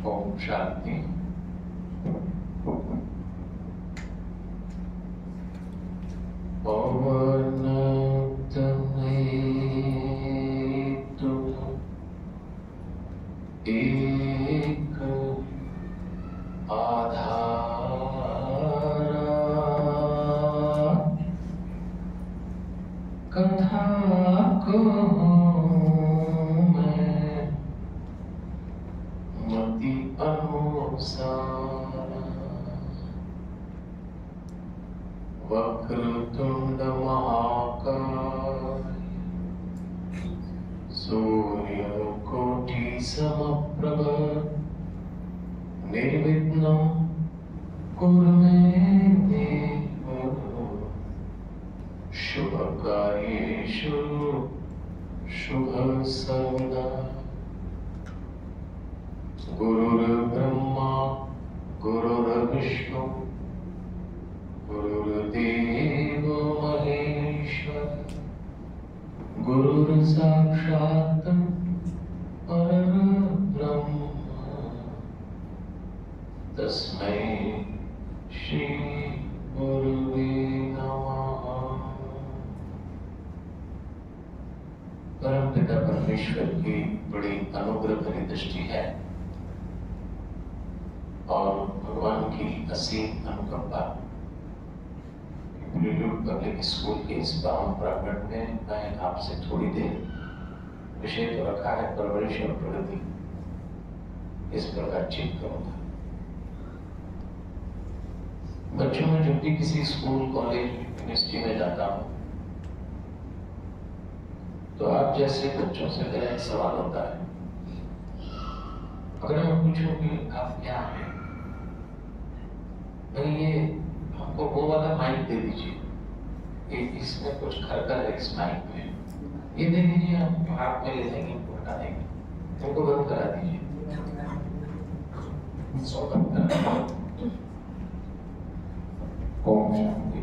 ओम शांति। एक आधारा कथा कहूं मैं मति अनुसार। वक्रतुंड महाकाय सूर्यकोटि समप्रभ निर्विघ्नं कुरु मे देव शुभकार्येषु शुभ सर्वदा। गुरुर्ब्रह्मा गुरुर्विष्णु गुरुर्देवो महेश्वर गुरुर्साक्षात् परब्रह्म तस्मै श्री गुरुवे नमः। परमपिता परमेश्वर की बड़ी अनुग्रह भरी दृष्टि है और भगवान की असीम अनुकंपा। पब्लिक स्कूल के इस पावन प्रांगण में मैं आपसे थोड़ी देर विषय तो रखा है परवरिश और प्रगति, इस पर बातचीत करूंगा। बच्चों में जब भी किसी स्कूल कॉलेज यूनिवर्सिटी में जाता हूँ तो आप जैसे बच्चों से मेरा एक सवाल होता है। अगर मैं पूछूं कि आप क्या हैं, भाई ये हमको वो वाला माइक दे दीजिए, इसमें कुछ खरकर है इस माइक में, ये दे दीजिए, हम हाथ में ले लेंगे, हटा देंगे, तुमको बंद करा दीजिए, ओम शांति।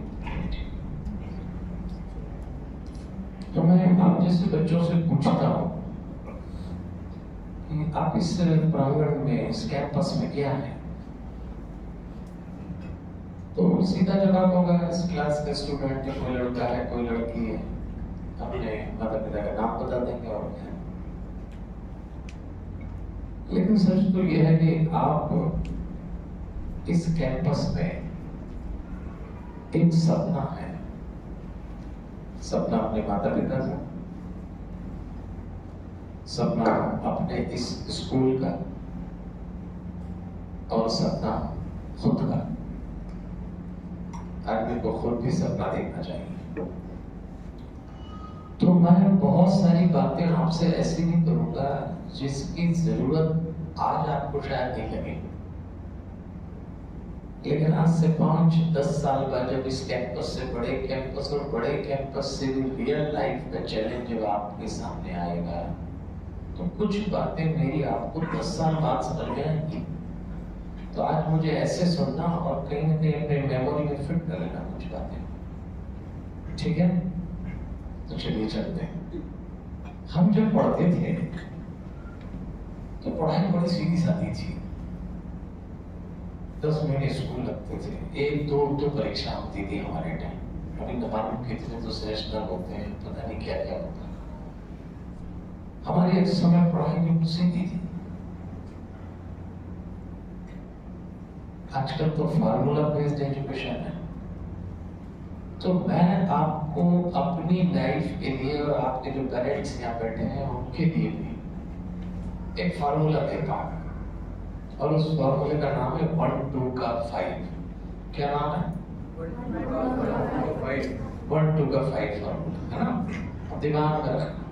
तो मैं आप जैसे बच्चों से पूछता हूँ कि आप इस प्रांगण में, इस कैंपस में क्या है, तो सीधा जवाब होगा इस क्लास के स्टूडेंट है, कोई लड़का है कोई लड़की है, अपने माता पिता का नाम बता देंगे और क्या। लेकिन सच तो यह है कि आप इस कैंपस में एक सपना है, सपना अपने माता पिता का, सपना अपने इस स्कूल का और सपना खुद का। आदमी को खुद भी सपना देखना चाहिए। तो मैं बहुत सारी बातें आपसे ऐसी नहीं करूंगा जिसकी जरूरत आज आपको शायद नहीं लगे, लेकिन आज से 5-10 साल बाद जब इस कैंपस से बड़े कैंपस और बड़े कैंपस से भी रियल लाइफ का चैलेंज जब आपके सामने आएगा तो कुछ बातें मेरी आपको 10 साल बाद समझ में आएंगी। तो आज मुझे ऐसे सुनना और कहीं ना कहीं अपने मेमोरी में फिट कर लेना कुछ बातें, ठीक है? तो चलिए चलते हैं। हम जब पढ़ते थे तो पढ़ाई बड़ी सीधी सादी थी। 10 महीने स्कूल लगते थे, 1-2 तो परीक्षा होती थी हमारे टाइम। अभी नवानों कितने तो सेमेस्टर होते हैं, पता नहीं क्या क्या होता। हमारे इस समय पढ़ाई बिल्कुल सीधी थी। आजकल तो फार्मूला बेस्ड एजुकेशन है। तो मैं आपको अपनी लाइफ के लिए और आपके जो पेरेंट्स यहाँ बैठे हैं उनके लिए भी एक फार्मूला देता हूँ, और उस फार्मूले का नाम है 1 2 का 5। क्या नाम है? 1 2 का 5 फार्मूला, है ना? दिमाग में रखना।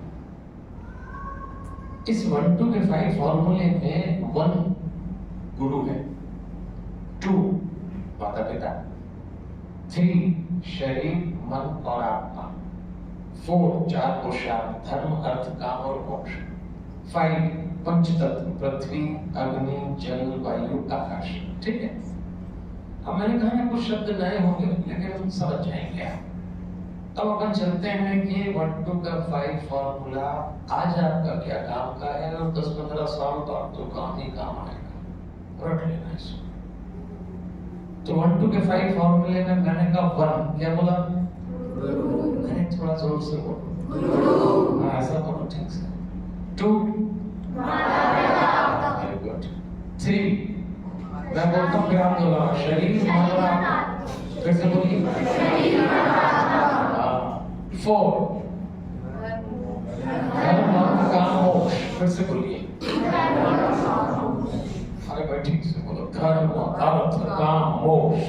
इस 1 2 के 5 फार्मूले में 1 गुरु है, 2 माता पिता, 3 शरीर मन और आत्मा, 4 4 पुरुषार्थ धर्म अर्थ काम और मोक्ष, 5 पंचतत्व पृथ्वी अग्नि जल वायु आकाश। ठीक है? अब मैंने कहा ना कुछ शब्द नए होंगे लेकिन हम समझ जाएंगे। अब अपन चलते हैं कि 1 2 का 5 फॉर्मूला आज आपका क्या काम का है और 10-15 साल बाद तो काम ही काम आएगा। रट लेना इसको। तो 1 to 5 फॉर्मूले में मैंने कहा 1, क्या बोला? मैंने थोड़ा जोर से बोलो, ऐसा बोलो ठीक से। 2, वेरी गुड। 3, मैं बोलता हूँ फिर आप बोलो, शरीर मन और आत्मा, फिर से बोलिए। 4, धर्म अर्थ काम मोक्ष, फिर से बोलिए। अरे भाई ठीक से बोलो, धर्म अर्थ काम मोक्ष।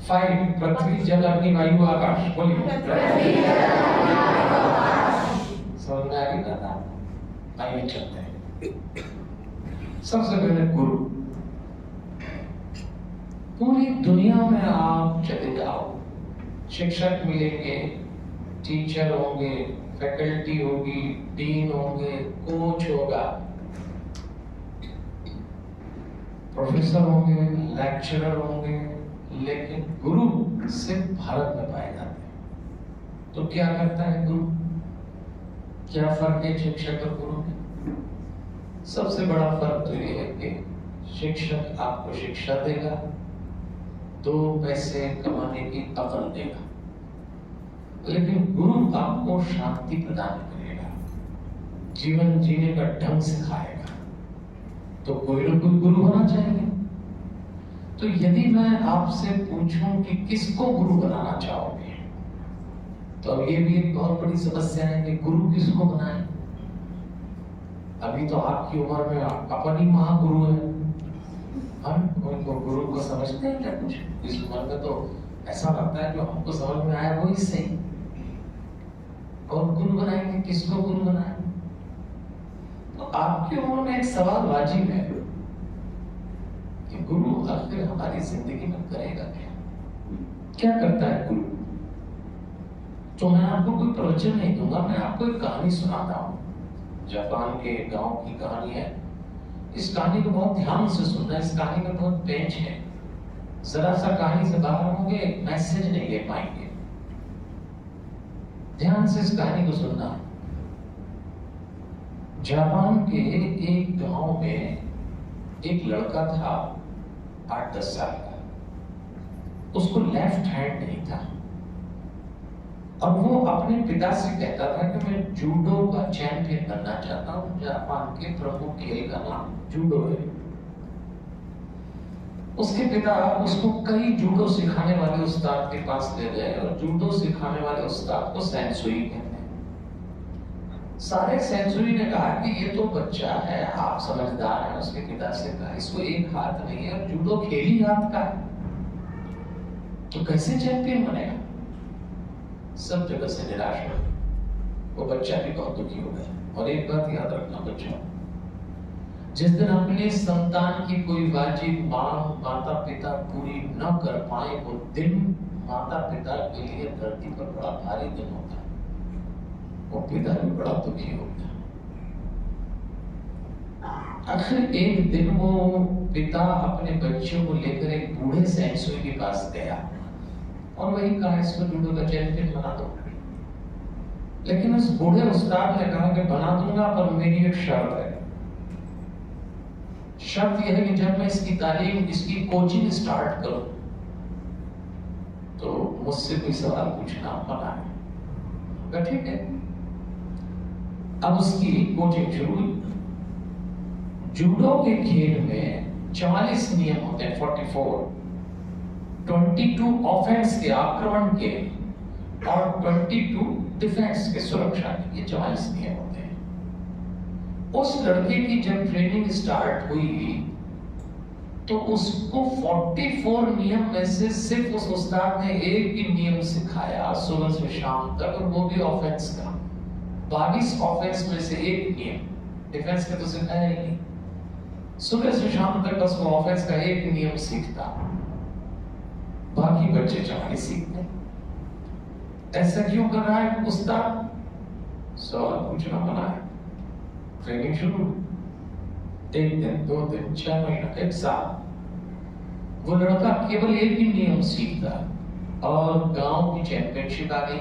5, पृथ्वी जल अग्नि वायु आकाश, बोलिए। समझ में आ गई ना? आइए चलते हैं। सबसे पहले गुरु। पूरी दुनिया में आप चले जाओ, शिक्षक मिलेंगे, टीचर होंगे, फैकल्टी होगी, डीन होंगे, कोच होगा, प्रोफेसर होंगे, लेक्चरर होंगे, लेकिन गुरु सिर्फ भारत में पाए जाते हैं। तो क्या करता है गुरु? क्या फर्क है शिक्षक और गुरु में? सबसे बड़ा फर्क तो ये है कि शिक्षक आपको शिक्षा देगा, 2 पैसे कमाने की अकल देगा, लेकिन गुरु आपको शांति प्रदान करेगा, जीवन जीने का ढंग सिखाएगा। तो कोई ना कोई गुरु होना चाहिए। तो यदि मैं आपसे पूछूं कि किसको गुरु बनाना चाहोगे, तो अब ये भी एक बहुत बड़ी समस्या है कि गुरु किसको बनाए। अभी तो आपकी उम्र में अपन ही महागुरु है, उनको गुरु को समझते हैं क्या कुछ? इस उम्र में तो ऐसा लगता है जो हमको समझ में आया वही सही। और गुरु बनाएंगे, किसको गुरु बनाए? तो आपके उम्र में एक सवाल वाजिब है कि गुरु आखिर हमारी जिंदगी में करेगा क्या? क्या करता है गुरु? तो मैं आपको कोई प्रवचन नहीं दूंगा, मैं आपको एक कहानी सुनाता हूँ। जापान के गांव की कहानी है। इस कहानी को बहुत ध्यान से सुनना, इस कहानी में बहुत पेंच है। जरा सा कहानी से बाहर होंगे, मैसेज नहीं ले पाएंगे। ध्यान से इस कहानी को सुनना। जापान के एक गांव में एक लड़का था 8-10 साल का। उसको लेफ्ट हैंड नहीं था और वो अपने पिता से कहता था कि मैं जूडो का चैंपियन बनना चाहता हूँ। जापान के प्रमुख खेल का नाम जूडो है। उसके पिता उसको कई जूडो सिखाने वाले उस्ताद के पास ले गए और जूडो सिखाने वाले उस्ताद को सेंसुई कहते हैं। सारे सेंसुई ने कहा कि ये तो बच्चा है, आप समझदार हैं। उसके पिता से कहा इसको एक हाथ नहीं है और जूडो खेल ही हाथ का है, तो कैसे चैंपियन बनेगा? सब जगह से निराश हो। वो बच्चा भी बहुत दुखी हो गया। और एक बात याद रखना बच्चों, जिस दिन अपने संतान की कोई वाजिब मांग माता पिता पूरी न कर पाए, वो दिन माता पिता के लिए धरती पर बड़ा भारी दिन होता है। वो पिता भी बड़ा दुखी हो गया। आखिर एक दिन वो पिता अपने बच्चों को लेकर एक बूढ़े सेंसुई के पास गया और वही कहा इसको जूडो का चैंपियन बना दो। लेकिन उस बूढ़े उस्ताद ने कहा कि बना दूंगा, पर मेरी एक शर्त है। शर्त यह है कि जब मैं इसकी तालीम, इसकी कोचिंग स्टार्ट करूं तो मुझसे कोई सवाल पूछना मना है। ठीक है। अब उसकी कोचिंग शुरू हुई। जूडो के खेल में 44 नियम होते हैं, 44। 22 ऑफेंस के, आक्रमण के, और 22 डिफेंस के, सुरक्षा के। ये 44 नियम होते हैं। उस लड़के की जब ट्रेनिंग स्टार्ट हुई तो उसको 44 नियम में से सिर्फ उस उस्ताद ने एक ही नियम सिखाया सुबह से शाम तक, और वो भी ऑफेंस का। 22 ऑफेंस में से एक नियम, डिफेंस का तो सिखाया ही नहीं। सुबह से शाम तक बस वो ऑफेंस का एक नियम सीखता, बाकी बच्चे 44 सीखते। ऐसा क्यों कर रहा है उस्ताद? सवाल पूछना मना है। ट्रेनिंग शुरू, 1 दिन, 2 दिन, 6 महीना, 1 साल, वो लड़का केवल एक ही नियम सीखता और गांव की चैंपियनशिप आ गई।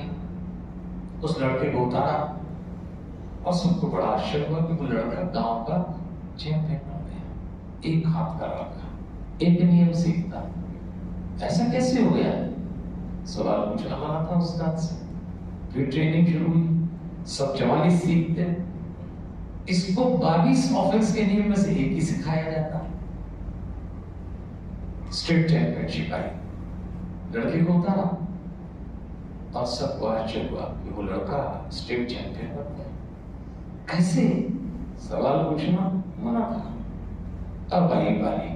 उस लड़के को उतारा और सबको बड़ा आश्चर्य हुआ कि वो लड़का गांव का चैंपियन हो गया, एक हाथ का रखा, एक नियम सीखता, ऐसा कैसे हो गया? सवाल पूछना मना था उस्ताद से, फिर ट्रेनिंग शुरू हुई, सब 44 सीखते, इसको 22 ऑफेंस के नियम में से एक ही सिखाया जाता। स्टेट चैंपियनशिप आई, लड़के को उतारा और सबको आश्चर्य हुआ कि वो लड़का स्टेट चैंपियन बन गया। कैसे? सवाल पूछना मना था। अब आई बारी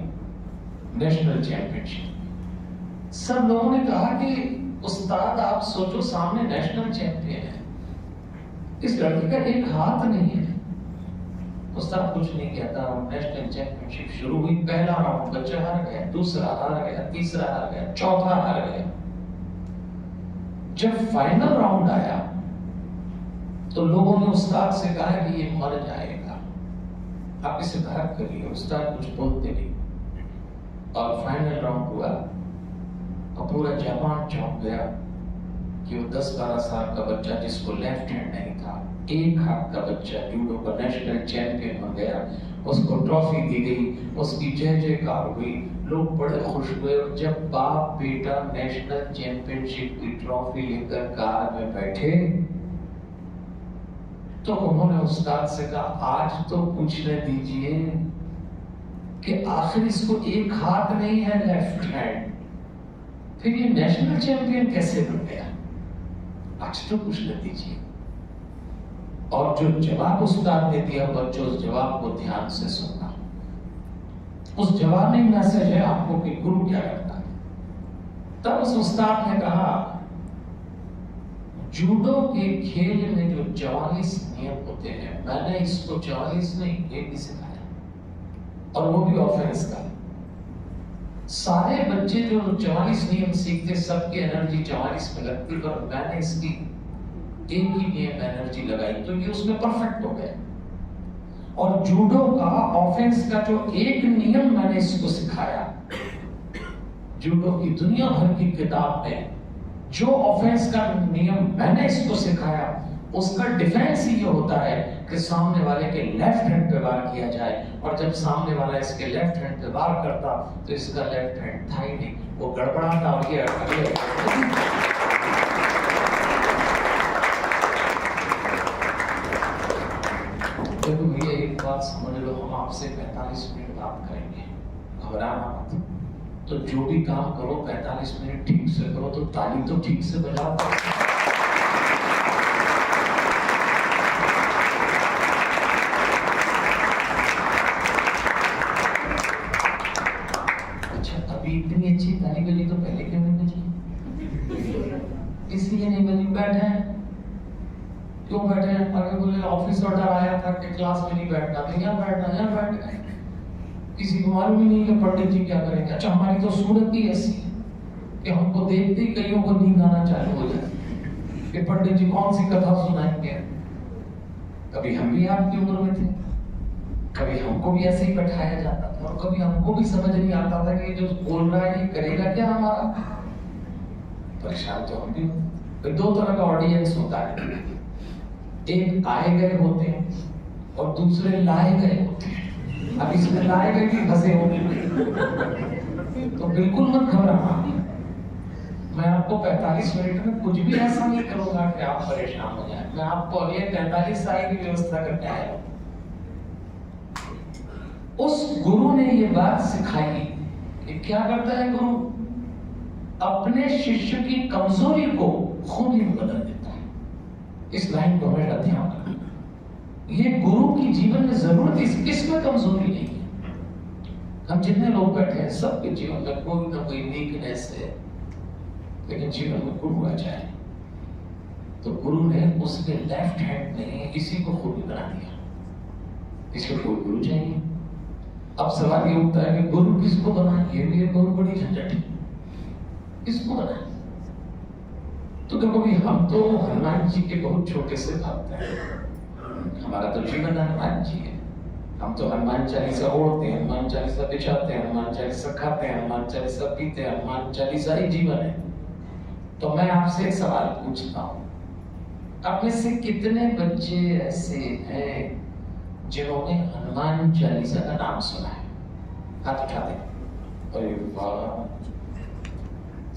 नेशनल चैंपियनशिप। सब लोगों ने कहा कि उस्ताद आप सोचो, सामने नेशनल चैंपियन है, इस लड़के का एक हाथ नहीं है। उस्ताद कुछ नहीं कहता। नेशनल चैंपियनशिप शुरू हुई, पहला राउंड बच्चा हार गया, दूसरा हार गया, तीसरा हार गया, चौथा हार गया। जब फाइनल राउंड आया तो लोगों ने उस्ताद से कहा कि ये मर जाएगा, आप इसे बाहर करिए। उस्ताद कुछ बोलते नहीं और फाइनल राउंड हुआ और पूरा जापान चौंक गया कि वो 10-12 साल का बच्चा जिसको लेफ्ट हैंड नहीं था, एक हाथ का बच्चा जूडो का नेशनल चैंपियन बन गया। उसको ट्रॉफी दी गई, उसकी जय जयकार हुई, लोग बड़े खुश हुए। और जब बाप बेटा नेशनल चैंपियनशिप की ट्रॉफी लेकर कार में बैठे तो उन्होंने उस्ताद से कहा, आज तो पूछने दीजिए कि आखिर इसको एक हाथ नहीं है, लेफ्ट हैंड, फिर ये नेशनल चैंपियन कैसे बन गया? आज तो पूछने दीजिए। और जो जवाब उस्ताद ने दिया, बच्चों उस जवाब को ध्यान से सुनना। उस जवाब में मैसेज है आपको कि गुरु क्या करता है। तब उस उस्ताद ने कहा, जूडो के खेल में जो 44 नियम होते हैं, मैंने इसको 44 नहीं, एक ही सिखाया, और वो भी ऑफेंस का। सारे बच्चे जो 44 नियम सीखते, सबकी एनर्जी 44 में लगती, पर मैंने इसकी एक ही नियम एनर्जी लगाई तो ये उसमें परफेक्ट हो गए। और जूडो का ऑफेंस का जो एक नियम मैंने इसको सिखाया, जूडो की दुनिया भर की किताब में जो ऑफेंस का नियम मैंने इसको सिखाया, उसका डिफेंस ये होता है कि सामने वाले के लेफ्ट हैंड पे वार किया जाए, और जब सामने वाला इसके लेफ्ट हैंड पे वार करता तो इसका लेफ्ट हैंड था ही नहीं, वो गड़बड़ाता और ये देखो भैया, एक बात समझ लो, हम आपसे 45 मिनट बात करेंगे, घबराना मत। तो जो भी काम करो 45 मिनट ठीक से करो, तो ताली तो ठीक से बजाओ। अच्छा, अभी इतनी अच्छी ताली बजी तो पहले क्यों नहीं बजी? इसलिए नहीं बजी। बैठे हैं, क्यों बैठे हैं? आगे बोले ऑफिस ऑर्डर आया था कि क्लास में नहीं बैठना, तो यहाँ बैठना, यहाँ बैठ गए। किसी को मालूम ही नहीं कि पंडित जी क्या करेंगे। अच्छा, हमारी तो सूरत ही ऐसी है कि हमको देखते ही कईयों को नींद आना चालू हो जाए कि पंडित जी कौन सी कथा सुनाएंगे। कभी हम भी आपकी उम्र में थे, कभी हमको भी ऐसे ही बैठाया जाता था, और कभी हमको भी समझ नहीं आता था कि जो बोल रहा है ये करेगा क्या हमारा। परेशान तो हम भी। दो तरह का ऑडियंस होता है, एक आए गए होते हैं और दूसरे लाए गए होते हैं। अब इसमें लाए गए भी फंसे होंगे, तो बिल्कुल मत घबराना। मैं आपको 45 मिनट में कुछ भी ऐसा नहीं करूंगा कि आप परेशान हो जाए। मैं आपको अगले 45 साल की व्यवस्था करके आया हूं। उस गुरु ने ये बात सिखाई कि क्या करता है गुरु, अपने शिष्य की कमजोरी को खुद ही बदल देता है। इस लाइन को हमेशा ध्यान रखना। ये गुरु की जीवन में जरूरत किसमें कमजोरी नहीं है। हम जितने लोग बैठे हैं, सबके जीवन में कोई ना कोई वीकनेस है, लेकिन जीवन में गुरु आ जाए तो गुरु ने उसके लेफ्ट हैंड में इसी को खूबी बना दिया। इसलिए कोई गुरु चाहिए। अब सवाल ये उठता है कि गुरु किसको बनाए? ये भी एक बहुत बड़ी झंझट है, किसको बनाए? तो देखो भी, हम तो हनुमान जी के बहुत छोटे से भक्त हैं। हमारा तो जीवन हनुमान जी है। हम तो हनुमान चालीसा ओढ़ते हैं, हनुमान चालीसा बिछाते हैं, हनुमान चालीसा खाते हैं, हनुमान चालीसा पीते हैं, हनुमान चालीसा ही जीवन है। तो मैं आपसे एक सवाल पूछता हूँ, आप में से कितने बच्चे ऐसे हैं जिन्होंने हनुमान चालीसा का नाम सुना है? हाथ उठा दें। अरे वाह,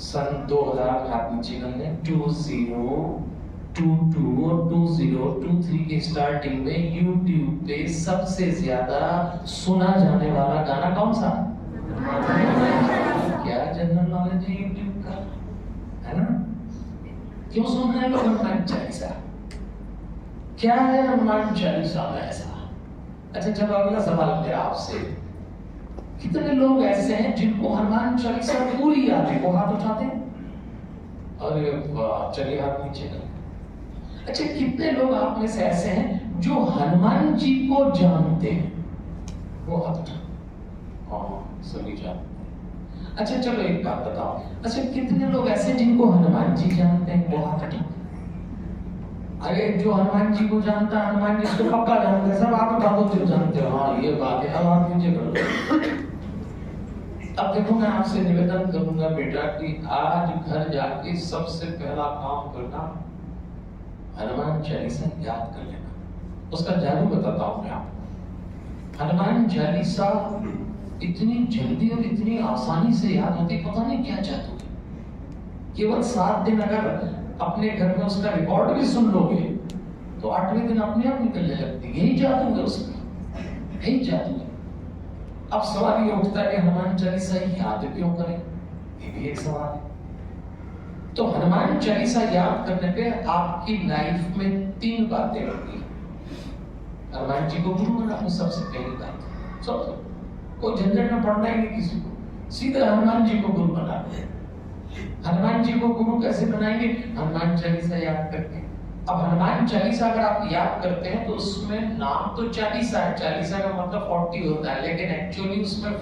सन 2000 हाथ नीचे कर लें। 2022 और 2023 के स्टार्टिंग में YouTube पे सबसे ज्यादा सुना जाने वाला गाना कौन सा? क्या जनरल नॉलेज है YouTube का, है ना? क्यों सुन रहे हैं लोग हनुमान चालीसा? क्या है हनुमान चालीसा में ऐसा? अच्छा चलो अगला सवाल मेरा आपसे, कितने लोग ऐसे हैं जिनको हनुमान चालीसा पूरी याद है? वो हाथ उठाते हैं। अरे वाह, चलिए हाथ नीचे कर। अच्छा, कितने लोग आप में से ऐसे हैं जो हनुमान जी को जानते हैं? वो हाथ उठा। हाँ, सभी जानते हैं। अच्छा चलो एक बात बताओ, अच्छा कितने लोग ऐसे हैं जिनको हनुमान जी जानते हैं? वो हाथ उठा। अरे जो हनुमान जी को जानता है, हनुमान जी को पक्का जानते हैं, सब आप उठा दो जो जानते हो। हाँ ये बात है, अब आप नीचे कर लो। अब देखो मैं आपसे निवेदन करूंगा बेटा कि आज घर जाके सबसे पहला काम करना हनुमान चालीसा याद कर लेना। उसका जादू बताता हूं मैं आपको। हनुमान चालीसा इतनी जल्दी और इतनी आसानी से याद होती, पता नहीं क्या जादू है। केवल 7 दिन अगर अपने घर में उसका रिकॉर्ड भी सुन लोगे तो 8वें दिन अपने आप निकलने लगती। यही जादू है उसका, यही जादू है। अब सवाल ये उठता है कि हनुमान चालीसा याद क्यों करें? ये भी एक सवाल है। तो हनुमान चालीसा याद करने पे आपकी लाइफ में 3 बातें होंगी। हनुमान जी को गुरु बनाना सबसे पहली बात। सब कोई झंझट में पड़ना ही नहीं किसी को, सीधा हनुमान जी को गुरु बनाना है। हनुमान जी को गुरु कैसे बनाएंगे? हनुमान चालीसा याद करके। अब हनुमान चालीसा अगर आप याद करते हैं तो उसमें नाम तो चालीसा है, चालीसा का मतलब 40 होता है, लेकिन एक्चुअली उसमें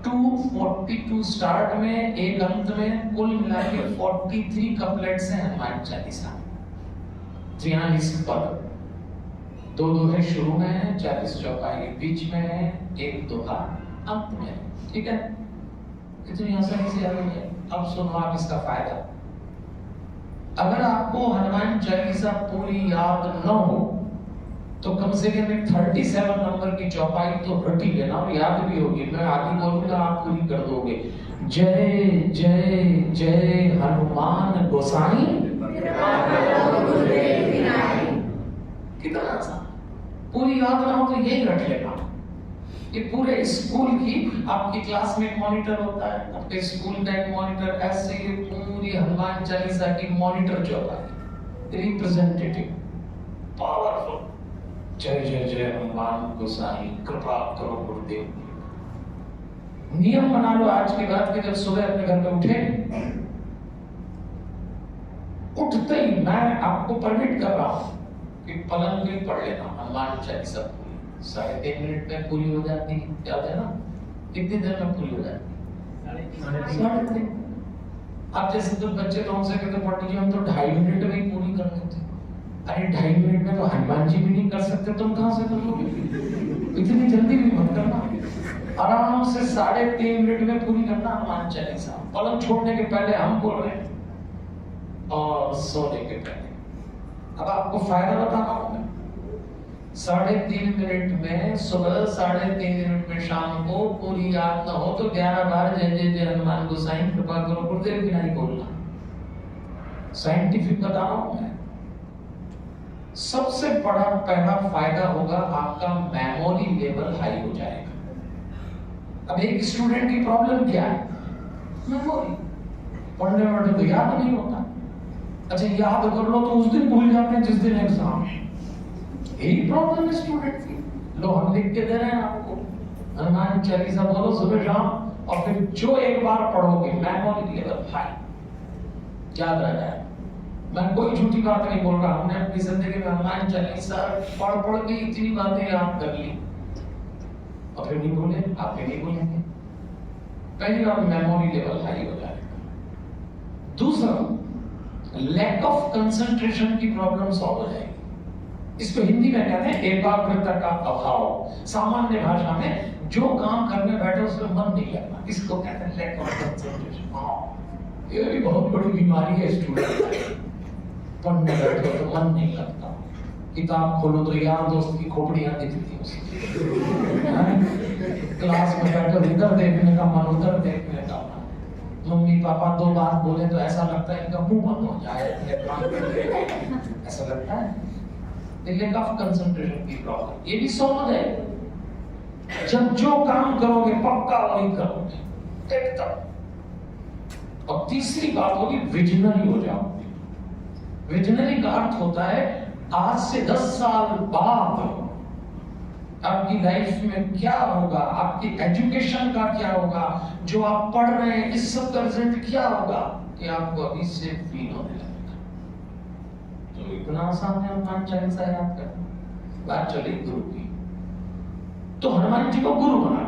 42 स्टार्ट में, एक अंत में, कुल मिला के 43 कपलेट्स हैं हनुमान चालीसा। 43 पद, 2 दोहे शुरू में है, 40 चौपाई बीच में है, 1 दोहा अंत में। ठीक है, इतनी आसानी से याद हो जाए। अब सुनो आप इसका फायदा। अगर आपको हनुमान चालीसा पूरी याद न हो तो कम से कम 37 नंबर की चौपाई तो रट ही लेना और याद भी होगी। मैं आदि बोलूंगा, आप पूरी कर दोगे। जय जय जय हनुमान गोसाई। कितना आसान। पूरी याद ना हो तो यही रट लेना। ये पूरे स्कूल की, आपकी क्लास में एक मॉनिटर होता है, आपके स्कूल का एक मॉनिटर, ऐसे ये पूरी हनुमान चालीसा की मॉनिटर चौपाई, रिप्रेजेंटेटिव, पावरफुल। जय जय जय हनुमान गोसाई कृपा करो गुरुदेव। नियम बना लो आज के बाद कि जब सुबह अपने घर में उठते ही मैं आपको परमिट कर रहा हूं कि पलंग पे पढ़ लेना हनुमान चालीसा। 3.5 मिनट में पूरी हो जाती है, याद है ना? कितनी देर में पूरी हो जाती है? 3.5। आप जैसे तो बच्चे तो हमसे कहते पढ़ लीजिए, हम तो 2.5 मिनट में ही पूरी कर लेते। अरे 2.5 मिनट में तो हनुमान जी भी नहीं कर सकते, तुम कहां से कर लोगे? इतनी जल्दी भी मत करना, आराम से 3.5 मिनट में पूरी करना हनुमान चालीसा। पलंग छोड़ने के पहले हम बोल रहे हैं और सोने के पहले। अब आपको फायदा बताना होगा। 3.5 मिनट में सुबह, 3.5 मिनट में शाम को पूरी याद न हो तो 11 बार जय जय जय हनुमान गोसाई कृपा करो गुरुदेव की नहीं बोलना। साइंटिफिक बता रहा हूं मैं। सबसे बड़ा पहला फायदा होगा, आपका मेमोरी लेवल हाई हो जाएगा। अब एक स्टूडेंट की प्रॉब्लम क्या है? मेमोरी। पढ़ने में तो याद नहीं होता। अच्छा याद कर लो तो उस दिन भूल जाते हैं जिस दिन एग्जाम है। यही प्रॉब्लम है स्टूडेंट की। लो हम लिख के दे रहे हैं आपको, हनुमान चालीसा बोलो सुबह शाम, और फिर जो एक बार पढ़ोगे मेमोरी लेवल हाई, याद रह जाए। मैं कोई झूठी बात नहीं बोल रहा, हमने अपनी जिंदगी में हनुमान चालीसा पढ़ के इतनी बातें याद कर ली और फिर नहीं भूले। आप भी नहीं भूलेंगे। पहली बार मेमोरी लेवल हाई हो जाएगा। दूसरा, लैक ऑफ कंसंट्रेशन की प्रॉब्लम सॉल्व हो जाएगी। इसको हिंदी में कहते हैं एकाग्रता का अभाव। सामान्य भाषा में जो काम करने बैठे उसमें मन नहीं लगना, इसको कहते हैं लैक ऑफ कंसंट्रेशन। ये भी बहुत बड़ी बीमारी है स्टूडेंट। पढ़ने बैठे तो मन नहीं लगता। किताब खोलो तो यार दोस्त की खोपड़ियां दिखती उसकी। क्लास में बैठो इधर देखने का मन उधर देखने का मन, मम्मी पापा दो बात बोले तो ऐसा लगता है इनका मुंह बंद हो जाए, ऐसा लगता है। लेक ऑफ कंसंट्रेशन की प्रॉब्लम, ये भी समझ है। जब जो काम करोगे पक्का वही करोगे एकदम। और तीसरी बात होगी विजनरी हो जाओ। विजनरी का अर्थ होता है आज से 10 साल बाद आपकी लाइफ में क्या होगा, आपकी एजुकेशन का क्या होगा, जो आप पढ़ रहे हैं इस सब का रिजल्ट क्या होगा, कि आपको अभी से फील होने लगेगा। तो इतना आसान है हनुमान चालीसा याद करना। बात चली गुरु की, तो हनुमान जी को गुरु बना।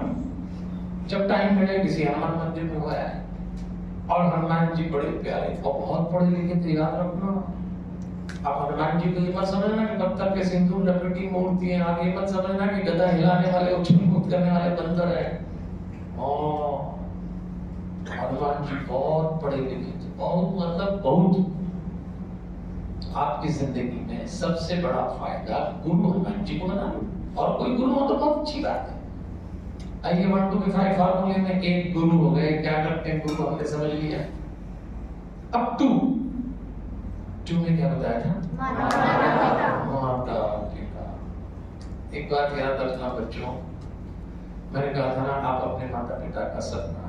जब टाइम मिले किसी हनुमान मंदिर में गया है, और हनुमान जी बड़े प्यारे और बहुत पढ़े लिखे थे, याद रखना। आप हनुमान जी को ये मत समझना कि पत्थर के सिंदूर लपेटी मूर्ति है, आप ये मत समझना कि गदा हिलाने वाले उछल कूद करने वाले बंदर है। हनुमान जी बहुत पढ़े लिखे थे, बहुत मतलब बहुत। आपकी जिंदगी में सबसे बड़ा फायदा गुरु हनुमान जी को बना लो, और कोई गुरु हो तो बहुत अच्छी बात है। आइए 1 2 5 फार्मूले में एक गुरु हो गए, क्या करते हैं गुरु हमने समझ लिया। अब टू में क्या बताया था? माता पिता। एक बात याद रखना बच्चों, मैंने कहा था ना आप अपने माता पिता का सपना,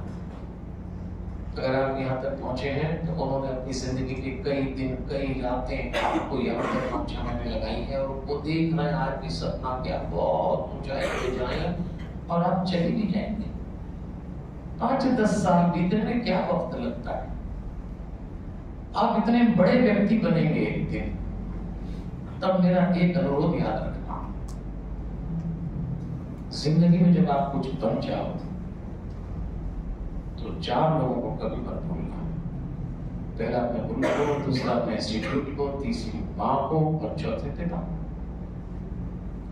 अगर आप यहाँ तक पहुंचे हैं तो उन्होंने अपनी जिंदगी के कई दिन कई रातें आपको यहाँ तक पहुंचाने में लगाई है, और वो देख रहे हैं आज भी सपना कि आप बहुत ऊंचाई पे जाएं और आप चले भी जाएंगे। 5-10 साल बीतने में क्या वक्त लगता है, आप इतने बड़े व्यक्ति बनेंगे एक दिन। तब मेरा एक अनुरोध याद रखना, जिंदगी में जब आप कुछ बन जाओ तो 4 लोगों को कभी मत भूलना। पहला अपने गुरु को, दूसरा अपने इंस्टीट्यूट को, तीसरी माँ को, और चौथे पिता।